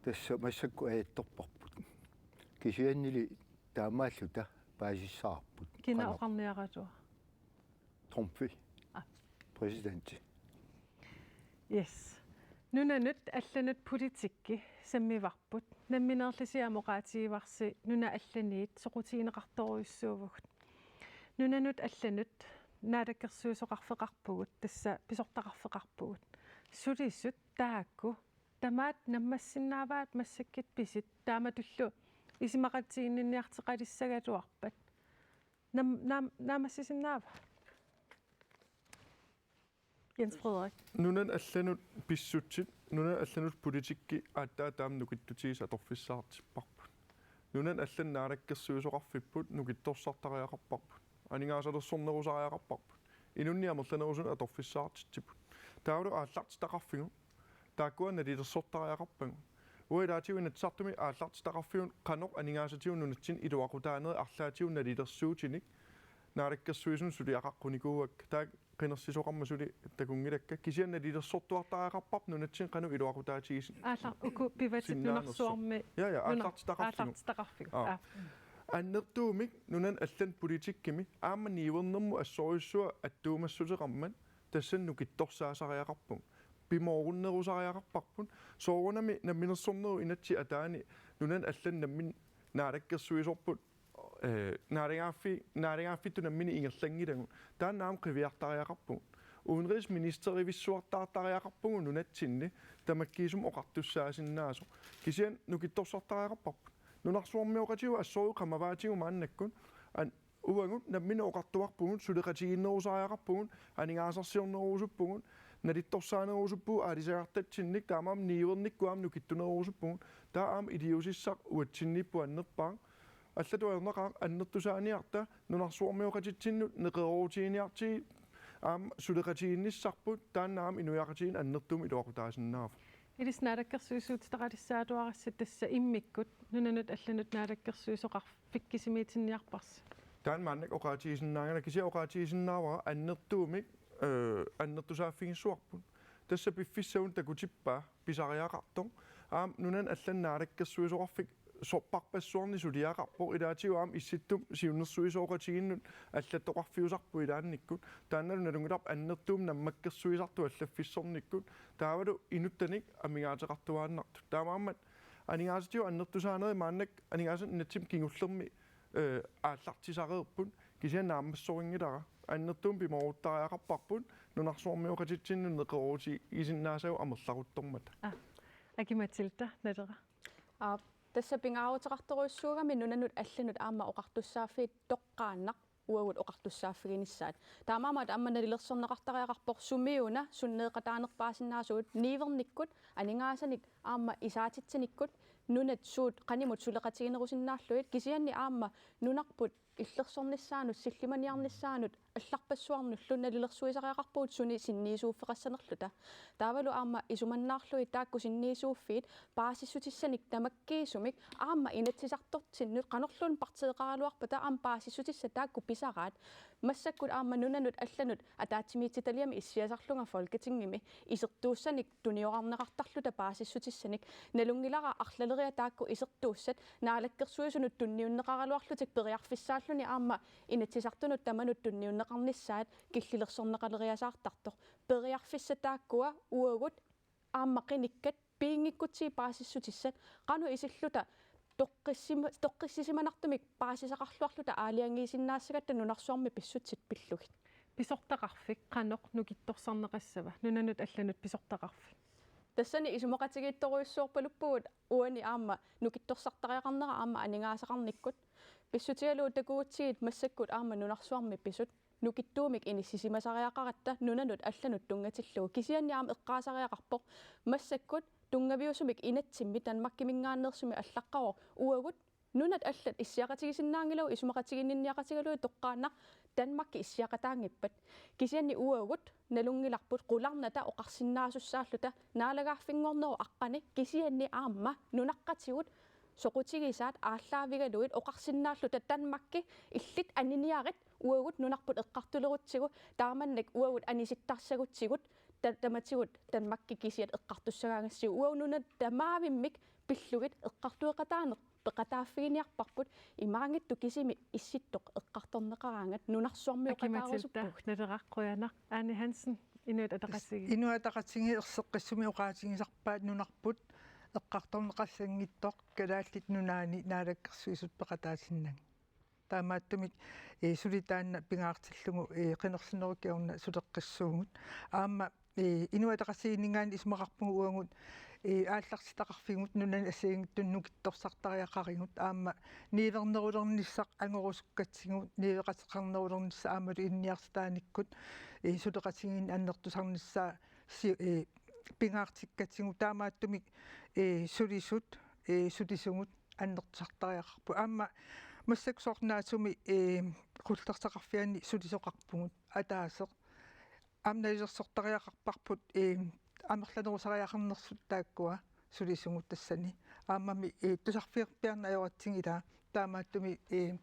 тасса массакку аятторпарпут кисианнили таамааллута паасиссаарпут кина оқарниаратуа Трумпи президенти yes нунанут алланут политикки саммиварпут намминерлисиамоqaатигиварси нуна алланиит соqutiинеқарторуйуссуувгут нунанут алланут наадаккерсуусоқарфеқарпугут тасса писортақарфеқарпугут сулиссут таакку тамаат наммассиннааваат массаккит писит тааматуллу исимақатсигинниартеқалиссагалуарпат наамассисиннаава Jens Frederik нунан алланут писсутсит нунан алланут политикки ааттаа таам нукиттутигис аторфиссаартиппарпут нунан аллан наалаккерсуусоқарфиппут нукитторсартариақарпарпут анингаасалерсорнерусариақарпарпут инунниамерланерусун аторфиссаартитсиппут таавалу ааллартитақарфигу тааккуана лилерсортариақарпагу уилаатигуинатсартуми ааллартитақарфигун қаноқ анингаасатигун нунатсин илуақутаанери арлаатигун налилерсуутиник наалаккерсуисун сулиақаққуникууак таак qinерсисоқарма сули такунгилакка кисианна лилерсортуартариақарпарп нунатсин қану илуақутаатигис ааллар уку пиватит нунарсуарми я ааллартитақарфигу аннертуумик нунан аллан политиккими аама ниуернэрму ассоруйссуа аттуумассутеқарман тассанну китторсаасариақарпун пимооруннерусариақарпарпун соорунами намминерсорнеру инатси атаани нунан аллан наммин наалаккерсуисорпут naringaffi tunammini ingerlangilangu taannaam qiviartariaqarpugut udenrigsministeri vissuartaartariaqarpugut nunatsinni tamakkiisum oqartussaasinnaasor kisian nukittorsartariaqarparput nunarsuarmiuqatiu assoru qamavaatigu maannakkun an uangut nammini oqartuarpugut suleqatiginnerusariaqarpugut aningaasarsiornerusuppugut nalittorsaanerusuppu aalisaqartatsinnik taamaam niivernikkuam nukittunerusuppugut taam idiusissaq uatsinniippu annerpaa аллатуарнеқаа аннертусааниарта нунарсуормиоқатитсиннут неқеруутииниарти аам сулеқатиинниссарпут тааннаам инуяқатиин аннертуми илуақутаасиннааф Илис наалаккерсуисуутеқалиссаатуарассат тасса иммиккут нунанут алланут наалаккерсуисоқар фиккисимиитинниарпарс таан мааннак оқаатиисиннаангана кися оқаатиисиннаавара аннертуумик аннертусааффигиссуарпут тасса пиффиссагун такутиппаа писариақартор аам нунан аллан наалаккерсуисоқарфик сорпарпассуарни сулиақарпо илаатигуам исситтум сиуннэрсуисооqatiginnut аллаттоқарфиусарпу илаанниккут таанналу налунгиларп аннертуум наммаккерсуисарту аллаффиссорниккут таавалу инуттаник амигаатеқартуааннарту таамааммат анигаасатиу аннертусаанери мааннак анигаасан натсим кингуллерми ааллартисареерпут кисианаамассорингилара аннертуум пиморуттариақарпарпут нунарсуормиоqatitsinnu неқеруути исиннаасагу амерларуттормата акиматилта налера Tässä pingaauteqartoruissuugami nunanut allanut aamma oqartussaafiit toqqaannaq uagut oqartussaafiginissaat taamaamaat ammanalilerserneqartariaqarpor sumiuna sunneeqataanerpaasinnaasugut niivernikkut aningaasanik aamma isaatitsiниkkut nunat suut qanimut suleqatiginerusinnaarluit kisianni aamma nunarput illersornissaanut sillimaniarnissaanut алларпассуарнуллу налилерсуисариақарпуут суни синниисууффеқассанерлута таавалу аама исуманнаарлуи таакку синниисууффиит паасиссутиссаник тамаккиисумик аама инатсисартортсиннут qanorlun партеэқаралуарпата аама паасиссутисса таакку писараат массаккут аама нунанут алланут атаатсимиитситалиами иссиасарлунга folketingimi исертууссаник туниорарнеқартарлута паасиссутиссаник налунгилара арлалериа таакку исертууссат наалаккерсуисунут тунниуннеқаралуарлутик периарфиссааллуни аама инатсисартунут таманут тунниуннеқарнissaат киллилерсорнеқалериасаартартор периарфиссатааккуа уагут ааммақиниккат пиингиккутси паасиссутиссат қану исиллута тоққиссисиманартумик паасисақарлуарлута аалиангиисиннаассагатта нунарсуарми писсутсит пиллугит писортақарфик қаноқ нукитторсарнеқассава нунанут алланут писортақарфик тассани исумақатигиитторуиссуорпалуппугут уани аама нукитторсартариақарнера аама анигаасақарниккут писсутигалуу такуутсигит массаккут аама нунарсуарми писут нукиттуумик иниссисимасариақаратта нунанут алланут тунгатиллугу кисианни аама эққаасариақарпоқ массаккут тунгавиусумик инатсимми танмаккимингааннерсуми аллаққаро уагут нунат аллат иссиақатигисиннаангилау исумақатигинниақатигалуи тоққааннақ танмакки иссиақатаангиппат кисианни уагут налунгиларпут қуларната оқарсиннаасуссааллута наалагааффингорнеру аққани кисианни аама нунаққатигут соқутигисаат ааллаавигалуит оқарсиннааллута танмакки иллит аниниарит уагут нунарпут эққартулерутсигу тааманнак уагут аниситтарсагутсигут таматигут танмакки кисиат эққартуссагаагассигу уаунунат тамаавиммик пиллугит эққартуеқатаанеқ пеқатааффигиниарпарпут имаангитту кисими исситтоқ эққарторнеқараангат нунарсуармиоқатаарусуппуг налераққуянақ Ани Хансен инуит атақассиги инуатақатсиги ерсеққиссуми оqaатигисарпаат нунарпут эққарторнеқассангиттоқ калааллит нунаани наалаккерсуисут пеқатаасиннаг таамааттумик сулитаанна пингаартиллугу қинерсинеруккиорна сулеққиссуугут аама инуатақассигиннгаани исмақарпугу уангут аалларситақарфигут нунан ассигингиттун нукитторсартариақаригут аама ниивернерулерниссақ ангорусуккатсигут ниивеқатеқарнерулернисса аамалу инниарстааниккут сулеқатигин аннертусарниссаа пингаартиккатсигут таамааттумик сулисут сулисугут аннертусартариақарпу аама массаксоорнаасуми qullertaqarfiani sulisoqarpugut ataasеq амналисерсортариақарпарпут амерланерусариақарнерсут тааккуа сулисугут тассани аамами тусарфиерпиарна ajoratiнгила таамааттуми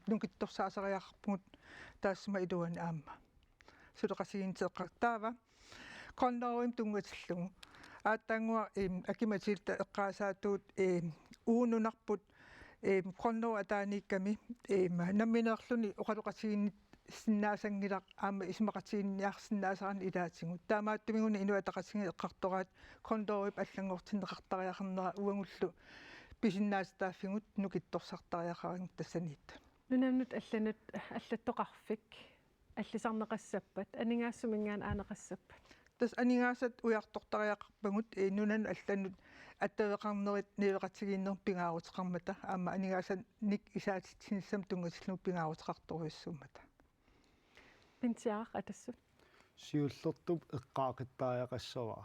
нукитторсаасариақарпугут таассма илуани аама сулеқасигинтеқартаава qonneruim tungatillугу ааттангуа акиматилта эққаасаатуут уунунарпут qonneru атааникками намминеерлүни оқалоқасигинни синнаасангилақ аама исмақатигинниарсиннаасарани илаатингут таамааттумигуни инуатақасиги эққартораат qonneruip аллангортиннеқартариақарнера уангуллу писиннаастааффигут нукитторсартариақарингут тассаниит Nunannut allatoqarfik аллисарнеқассаппат анингаасумингаан аанеқассаппат тас анигаасат уярторториақарпагут нунан алланут аттавеқарнерит нивеқатигииннер пингаарутеқармата аама анигаасат ник исаатитсинissam тунгасиллу пингаарутеқарторуйуссуумата пинтиаақ атассут сиуллертуп эққаақиттааяқассаваа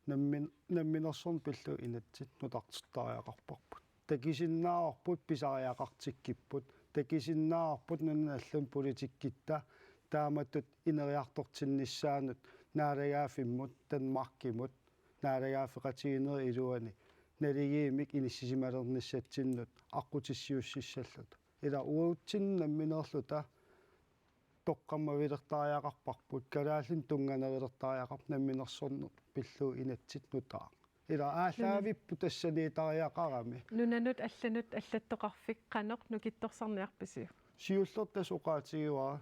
намминерсорн пиллу инатсит нутартертариақарпарпут такисиннаарпут писариақартиккиппут такисиннаарпут нунна аллун политиккитта тааматтут инериартортиннissaанут наалагаафиммут танмаркимут наалагаафеқатигинери илуани налигиимик иниссисималерниссатсиннут аққутиссиуссиссаллут ила уутсин намминерлута тоққаммавилертариақарпарпут калааллин тунганерилертариақар намминерсорнер пиллуу инатсит нутаа ила ааллаавиппу тассанитариақарами нунанут алланут аллаттоқарфик қанеқ нукитторсарниарписиу сиуллертас уқаатигуа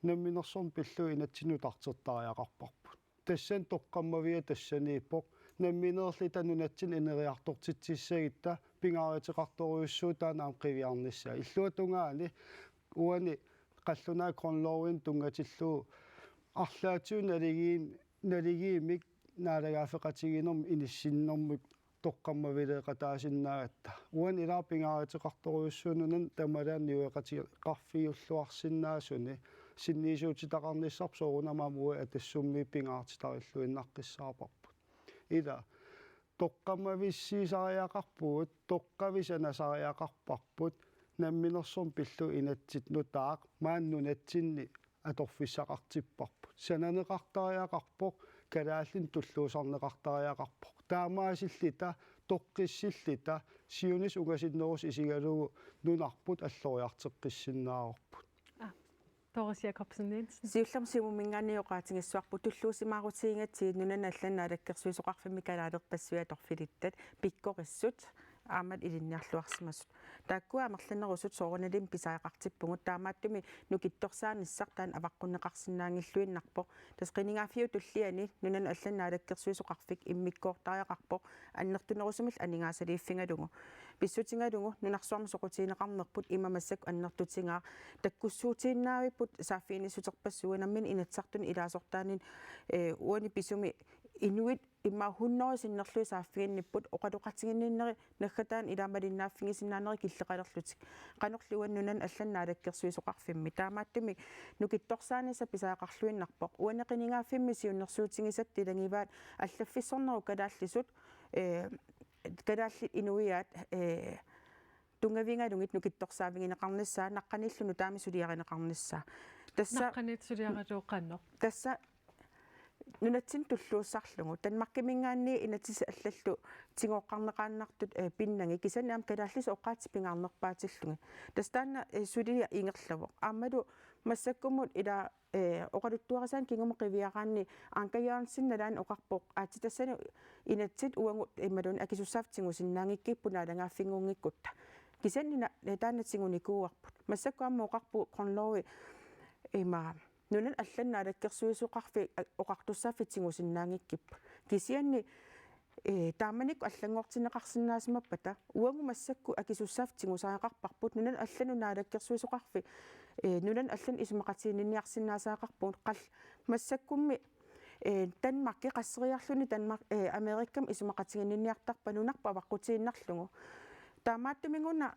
намминерсорн пиллуу инатсинутартертариақарпарпут тассан тоққаммавиа тассанииппоқ намминерли танунатсин инериартортитсиссагитта пингааритеқарторуйуссуу таанаам қивиарнissaа иллуатунгаани уани қаллунаа кронлоуин тунгатиллуу арлаатиу налигиимик наалагаафеқатигинерм иниссиннэрмик тоққаммавилеқатаасиннаагатта уан илаа пингааритеқарторуйуссуунунан тамалаанниуеқати қарфиуллуарсиннаасуни синниисуутитақарниссарп соорунамаамуа атассумми пингаартитариллуиннаққиссаапарпут ила тоққаммависсиисариақарпугут тоққависанасариақарпарпут намминерсорн пиллу инатсит нутаақ мааннунатсинни аторфиссақартиппарпут сананеқартариақарпоқ калааллин туллуусарнеқартариақарпоқ таамаасиллита тоққиссиллита сиунис угасиннерус исигалугу нунарпут аллориартеққиссиннаарорпут Торис Jakobsen Nielsen сиуллам симуминганиоqaатингиссуарпу туллуусимаарутиингатсиит нунана алланнаалаккерсуисоқарфими калаалерпассуя торфилиттат пиккориссут аамат илинниарлуарсимасут тааккуа амерланерусут соорналим писаақартиппугут таамааттуми нукитторсааниссартаан аваққуннеқарсинаангиллуиннарпо тасқинингафиу туллиани нунана алланнаалаккерсуисоқарфик иммиккоортариақарпо аннертунерусумил анингаасалииффингалугу писсутингалугу нунарсуарми соқутиинеқарнерпут имамассак аннертутингаа таккуссуутииннаавиппут сааффиинисутерпассуанаммин инатсартун илаасортаанин уани писуми инуит имма хуннерисиннерлуи сааффигинниппут оқалоқатигинниннери наггатаан илаамалиннааффигисиннаанери киллеқалерлутик қанерлуан нунан алланнаалаккерсуисоқарфимми таамааттуми нукитторсааниса писаақарлуиннарпоқ уанеқинигааффимми сиуннерсуутингисат тилангиваат аллаффиссорнеру калааллисут калааллит инуиаат тунгавингалугит нукитторсаавигинеқарниссаа наққаниллуну таами сулиаринеқарниссаа тасса наққанит сулиаратуоққанно тасса нунатсин туллууссарлугу танмаркимингаанни инатис аллаллу тигооққарнеқааннартут пиннанги кисанаам калааллис оққаати пингарнерпаатиллуги тастаана сулиа ингерлавоқ аамалу массаккумут ила оқалуттуарасаан кингумо қивиараанни аанкаяарнсинналаан оқарпоқ аатитассани инатсит уангут ималун акисуссаавтингусиннаангиккиппу наалангааффингунгиккутта кисаннина таанатсигуникууарпут массаккуамма оқарпу кронлоуи има нунан алланнаалаккерсуисоқарфи оқартуссааффитсигусиннаангиккиппу кисианни тааманик аллангортинеқарсинаасимаппата уангу массакку акисуссаафтингусаақарпарпут нунан аллану наалаккерсуисоқарфи нунан аллан исумақатиининниарсинаасаақарпуун қал массаккумми Danmark qasseriarluni Danmark Amerikam isumaqatigинниартарпа нунарпа аваққутииннарлугу таамааттумингуна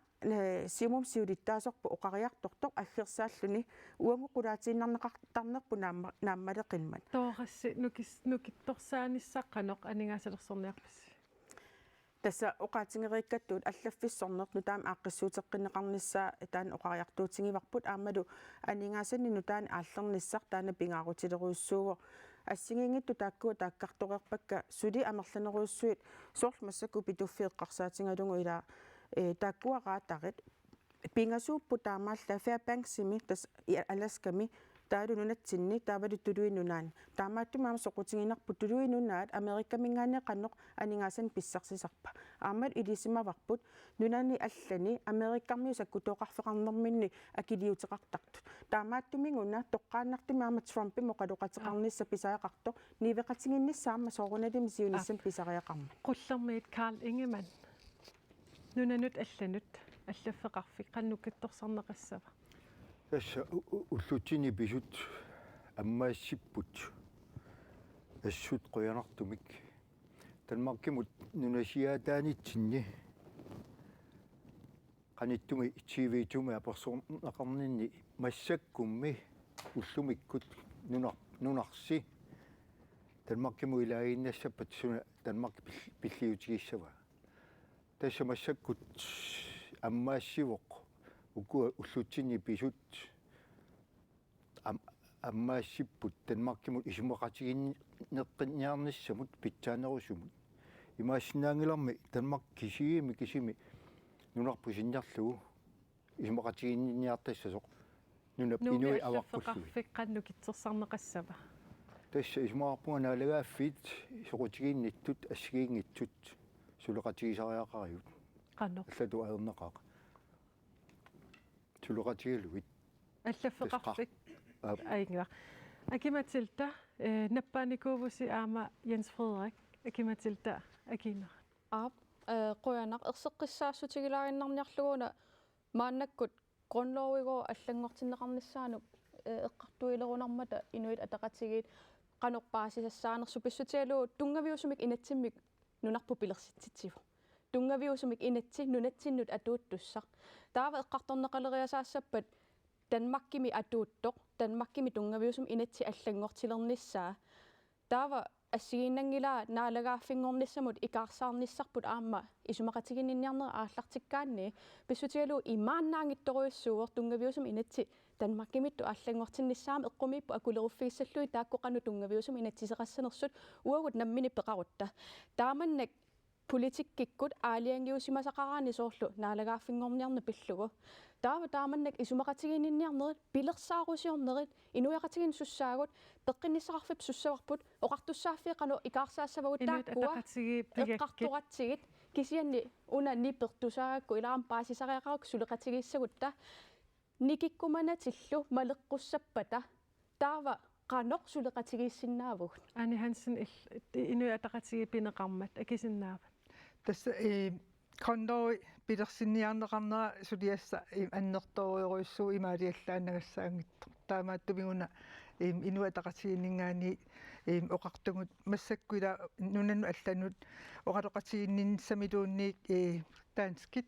симум сиулиттаасорпу оқариарторто аггерсааллуни уангу qulaatiinnarneqartarnerpu нааммалеқилмат тоорасси нукитторсааниссаққанеқ анигаасалерсорниарпасси тасса оқаатингериккаттуут аллаффиссорнерну таам ааққиссуутеққинеқарниссаа таан оқариартуутингиварпут аамалу анигаасаннину таан ааллерниссар таана пингаарутилеруйуссууго ассигингитту тааккуа тааккарторерпакка сули амерланеруйуссуит соорлу массакку питуффиэққарсаатингалугу ила тааккуараатарит пингасууппу таамаалла Fairbanksimi тас Alaskami таалу нунатсинни таавалу тулуинунаан таамааттумаама соқутингинарпу тулуинунаат Америкамингаанеқанноқ анигаасан писсарсисарпа аамал илисимаварпут нунани аллани Америкармиу саккутоқарфеқарнерминни акилиутеқартартут таамааттумингуна тоққааннартимаама Трумпи моқалоқатеқарнисса писаақарто нивеқатингинниссаама сооруналим сиуниссам писариақарма qullermiit Carl Ingemann нунанут алланут аллаффеқарфик qannukittorsarneqassava тасса уллутини писут аммаассиппут ассут қуянартумик танмаркимут нунасиаатаанитсинни qanittumi TV-туми аперсорнеқарнинни массаккумми уллумиккут нунарси танмаркиму илагииннассаппат суна танмарки пиллиутигиссава тасса массаккут аммаассивоқ укуа уллутсини писут аммаассиппут танмаркимут исумақатигиннеққинниарниссамут питсаанерусумут имаассинаангиларми танмарк кисими нунарпусиннарлугу исумақатигинниартассасоқ нуна инуи аварпуллуи qannukitsorsarneqassava тасса исумаарпунга наалагааффит соқутигиинниттут ассигиингитсут сулеқатигисариақариут qannoq аллату аернеқаақ сулеқатигилуит аллаффеқарфик аингла акиматилта наппааникуувуси аама Jens Frederik акиматилта акинер аап қуянақ ерсеққиссаассутигилаариннарниарлугуна мааннаккут grundlovigoo аллангортиннеқарниссаанук эққартуилерунармата инуит атақатигиит қанорпаасисассаанерсу писсутиалуу тунгавиусумик инатсиммик нунарпу пилерситситсиву тунгавиусумик инатси нунатсиннут атууттуссақ таава эққарторнеқалериасаассаппат данмаккими атууттоқ данмаккими тунгавиусум инатси аллангортилерниссаа таава ассигииннангилаа наалагааффингорниссамут икаарсаарниссарпут аама исумақатигинниарнера ааллартиккаанни писсутигалуу имааннаангитторуйуссууер тунгавиусум инатси данмаккимитту ааллангортиннissaam эққумииппу акулеруффииссаллуи тааккоқану тунгавиусум инатсисеқассанерсут уагут наммини пеқарутта тааманнак политиккиккут аалиангиусимасақараани соорлу наалагааффингорниарна пиллугу таава тааманнак исумақатигинниарнерит пилерсаарусиорнерит инуяқатигин суссаагут пеққинниссақарфип суссаварпут оқартуссааффиқану икаарсаассавагут тааккуа эққартуратсигит кисианни уна нипертусаагакку илаарам паасисариақарак сулеқатигиссагутта никиккуманатиллу малеққуссаппата таава qanoq сулеқатигиссиннаавугут Anni Hansen inuataqatigi pineqarmat akisinnaavat тасса кондой пилерсинниарнеқарнера сулиасса аннерторуйоруйссуу имаалиаллаанагассаангитто таамааттумигуна инуатақатигиннгаани оқартугут массаккуила нунану алланут оқалоқатигиннссамилуунниик таанскит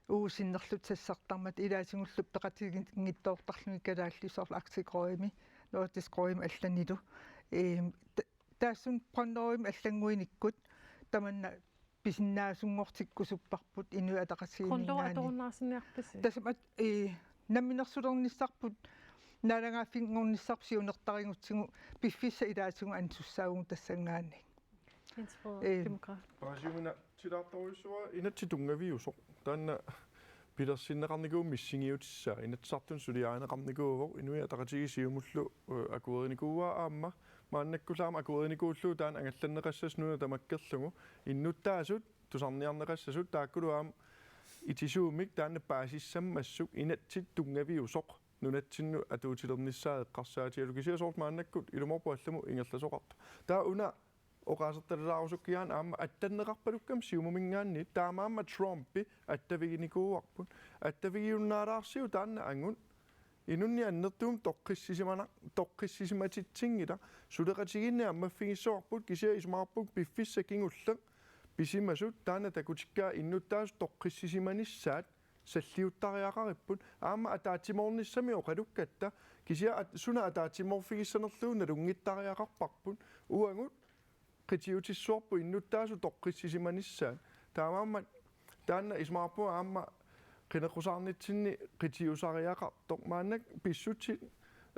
уусиннерлут сассартармат илаасингуллуп пеқатигингиттоортарлуги калааллисорла актикроими нортискроим алланилу таассун кондоим аллангуиниккут таманна писиннаасунгортиккусуппарпут инуатақатигиннгаани qondoatorunnaarsinniarpasi тасамат намминерсулерниссарпут наалагааффингорниссарп сиунертаригутсигу пиффисса илаасугу ансуссаагу тассангаани Jens Frederik demokrat Paasiumina tilaartoruissuа inatsitunggaviusoq taanna pilersinneqarniguu missingиутисsaa inatsartun suliaaneqarniguuvoq inuiataqatigisiumullu akuerinikuuaa aamma maannakkullaama akuerinikuullu taan angallanneqassas nuna tamakkerlugu innuttaasut tusarniarneqassasut taakkuluaam itisuumik taanna paasissammassuk inatsit tunggaviusoq nunatsinnu atuutilernissaa eqqarsaatialu kisiasoort maannakkut ilumorpuallamu ingerlasoqartu taa una oqaasertaleraarusukkiaan aamma attanneqarpalukkam siumumingaanni taamaamma Trumpi attaviginikuuarput attavigiunnaalaarsiu taanna angun inunni annertuum toqqissisimatitsingila suleqatiginni ammafigissoorput kisia ismaarput piffissakingulleq pisimasut taanna takutikkaa innuttaas toqqissisimanissaat salliuttariaqaripput aamma ataatimornissami oqalukkatta kisia suna ataatimorfigissanerluunna lungittariaqarparput uangut qitiutissuarpu innuttaasu toqqissisimanissaat taamaamma taanna ismaarpu aamma qinequsarnitsinni qitiusariaqartoq maannak pissutti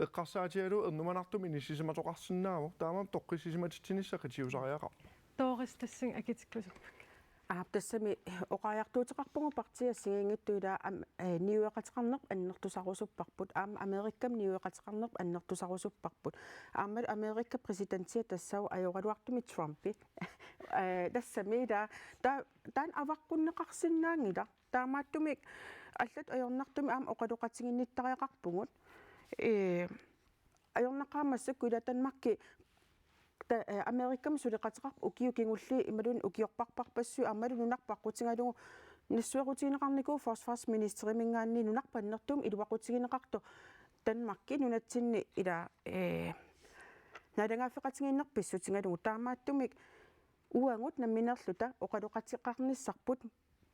eqqarsaatialu ernumanartum inissisimatsoqarsinnaavo taamaam toqqissisimatitsinissa qitiusariaqarpa tooristassing akitikkusuppak тассами оқаяртуутеқарпугу партиассигингиттуила ниуеқатеқарнерп аннертусарусуппарпут аама америккам ниуеқатеқарнерп аннертусарусуппарпут аама америкка президентия тассау ajorluartumi Trumpi тассами таан аваққуннеқарсинаангила таамааттумик аллат ajornartumi аама оқалоқатигинниттариақарпугут ajornaqaamassuk кулатанмарки америккам сулеқатеқарп укиукингулли ималун укиорпарпарпассу аммалу нунарпаққутингалугу Nissuaqutiineqarniku forsvarsministeri mingaanni nunarpannertum iluaqutigineqartu Danmarkki nunatsinni ila nalangaafeqatigiinnerpissutingalugu taamaattumik uangut namminerluta oqaluqatiqqarnissarput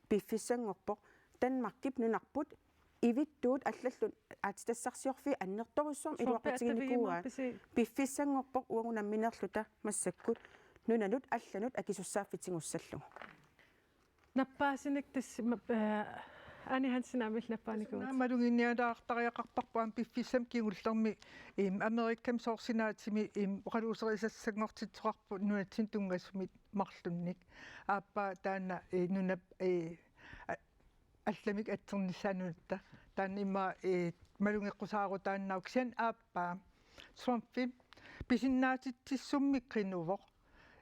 piffissangorpoq Danmarkip nunarput ivittuut аллаллун аатитассарсиорфи аннерторуссуам илуақутигиникууаа пиффиссангорпоқ уагунамминерлута массаккут нуналут алланут акисуссааффитингуссаллугу наппаасиник тасс ани хансинамил наппааникуут наамалугинниалаартариақарпарпуам пиффиссам кигуллерми америккам соорсинаатими оқалуусерисассангортитсоқарпу нунатсин тунгассумит марлунник ааппа таана нунап алламик атсерниссаанунутта таан имма малунгеққусаарутааннауксиан ааппаа свампи писиннаатитсуммик қинувоқ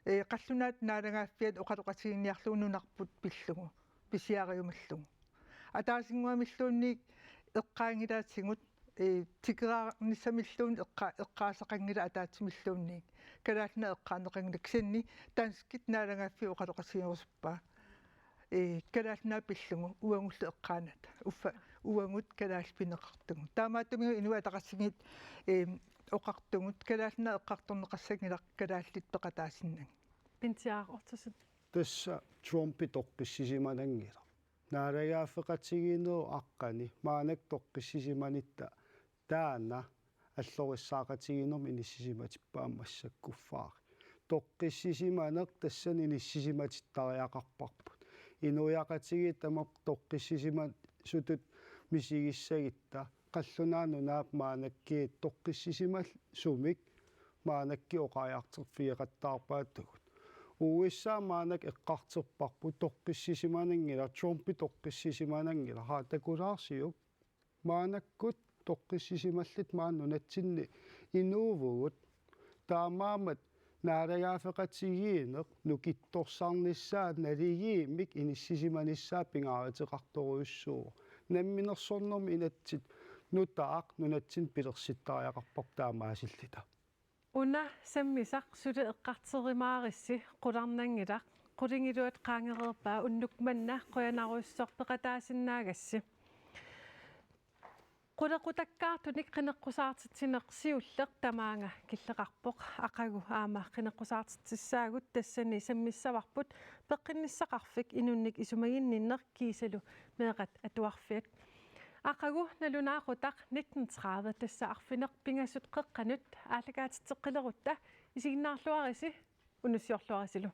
қаллунаат наалагааффиат оқалоқатигинниарлуунунарпут пиллугу писиариумаллугу атаасингуамиллуунник эққаангилаатсигут тикераарниссамиллуун эққаасақангила атаатсимиллуунник калаална эққаанеқангила кисанни танскит наалагааффи оқалоқатигиорусуппаа калаалнаа пиллугу уангуллу эққааната уффа уангут калаалпинеқартугу таамааттумиу инуа тақассигит оқартугут калаалнаа эққарторнеқассагилақ калааллит пеқатаасиннаг пинтиаақортусут тасса Трумпи тоққиссисиманангила наалагааффеқатигинеру аққани маанак тоққиссисиманитта таана аллориссаақатигинерми иниссисиматиппаамассаккуффаари тоққиссисиманеқ тассани иниссисиматиттариақарпарпут инуяқатиги тамақ тоққиссисимат сутут мисигиссагитта қаллунаану наап маанакки тоққиссисимал сумик маанакки оқааяартерфиеқаттаарпаатугут уиссаа маанак эққартерпарпу тоққиссисиманангила Трумпи тоққиссисиманангила хаатакулаарсиук маанаккут тоққиссисималлит мааннунатсинни инуувгут таамаамат наалагаафеқатигиинеқ нукитторсаарниссаат налигииммик иниссисиманиссаа пингааратеқарторуйуссуу намминерсорнерми инатсит нутаақ нунатсин пилерситтариақарпар таамаасиллита уна саммисақ суле эққартеримааrissi қуларнангилақ қулингилуат qaangereerpaa уннукманна қуянаруйссорпеқатаасиннаагасси qulaqutakkаарtunik qineqqusaartitsinерсиуллеқ тамаанга киллеқарпоқ ақагу аама qineqqusaartitsissaagut тассани саммиссаварпут пеққинниссақарфик инунник исумагинниннер кисалу меэқат атуарфиат ақагу налунаақутақ 1930 тасса арфинеқ пингасут қеққанут аалагаатитеққилерутта исигиннаарлуариси унуссиорлуарисилу